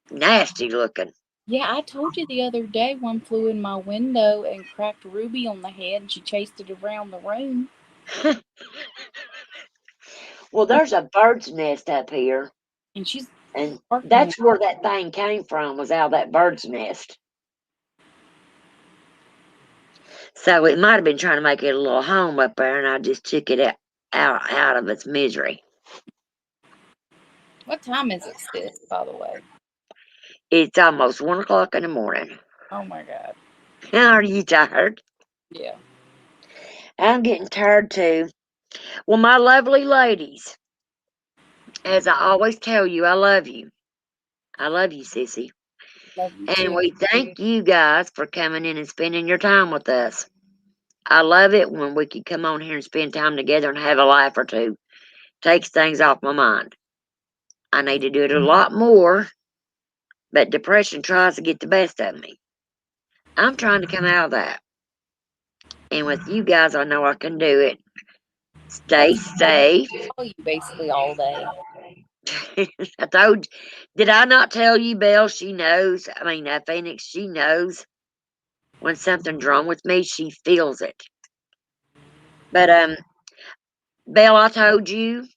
nasty looking. Yeah, I told you the other day one flew in my window and cracked Ruby on the head, and she chased it around the room. Well, there's a bird's nest up here. And she's And barking. that's where that thing came from, was out of that bird's nest. So it might have been trying to make it a little home up there, and I just took it out of its misery. What time is it, sis, by the way? It's almost 1 o'clock in the morning. Oh my God. Are you tired? Yeah. I'm getting tired too. Well, my lovely ladies, as I always tell you, I love you. I love you, sissy. Love you And too. we thank you guys for coming in and spending your time with us. I love it when we can come on here and spend time together and have a laugh or two. Takes things off my mind. I need to do it a lot more, but depression tries to get the best of me. I'm trying to come out of that. And with you guys, I know I can do it. Stay safe. I call you basically all day. I told you, did I not tell you, Belle? She knows. I mean, Phoenix, she knows when something's wrong with me. She feels it. But Belle, I told you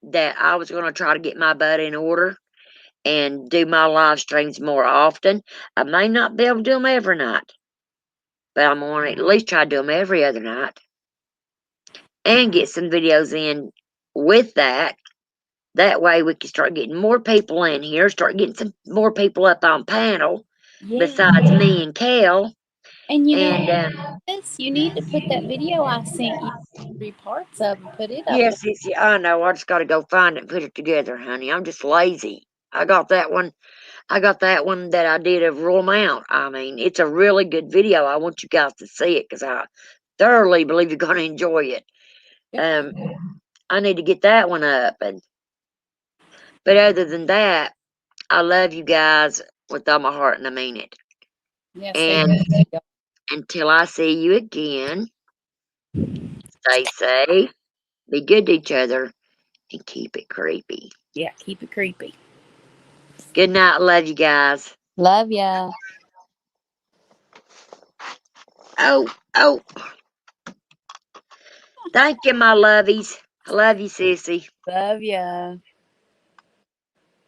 that I was going to try to get my butt in order and do my live streams more often. I may not be able to do them every night, but I'm going to at least try to do them every other night and get some videos in with that. That way we can start getting more people in here, start getting some more people up on panel besides me and Kel. And you know, And sis, you need to put that video I sent you 3 parts of and put it up. yes, I know. I just got to go find it and put it together, honey. I'm just lazy. I got that one. I got that one that I did of Royal Mount. I mean, it's a really good video. I want you guys to see it because I thoroughly believe you're going to enjoy it. Yep. I need to get that one up. But other than that, I love you guys with all my heart, and I mean it. Yes, And until I see you again, stay safe, be good to each other, and keep it creepy. yeah, keep it creepy. Good night. Love you guys. Love ya. Oh. Thank you, my lovies. I love you, sissy. Love ya.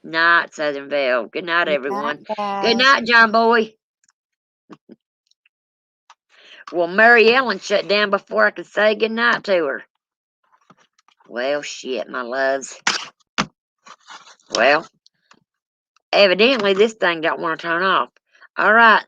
Night, Southern Belle. Good night, everyone. Guys. Good night, John Boy. Well, Mary Ellen shut down before I could say good night to her. Well, shit, my loves. Well, evidently this thing don't want to turn off. All right.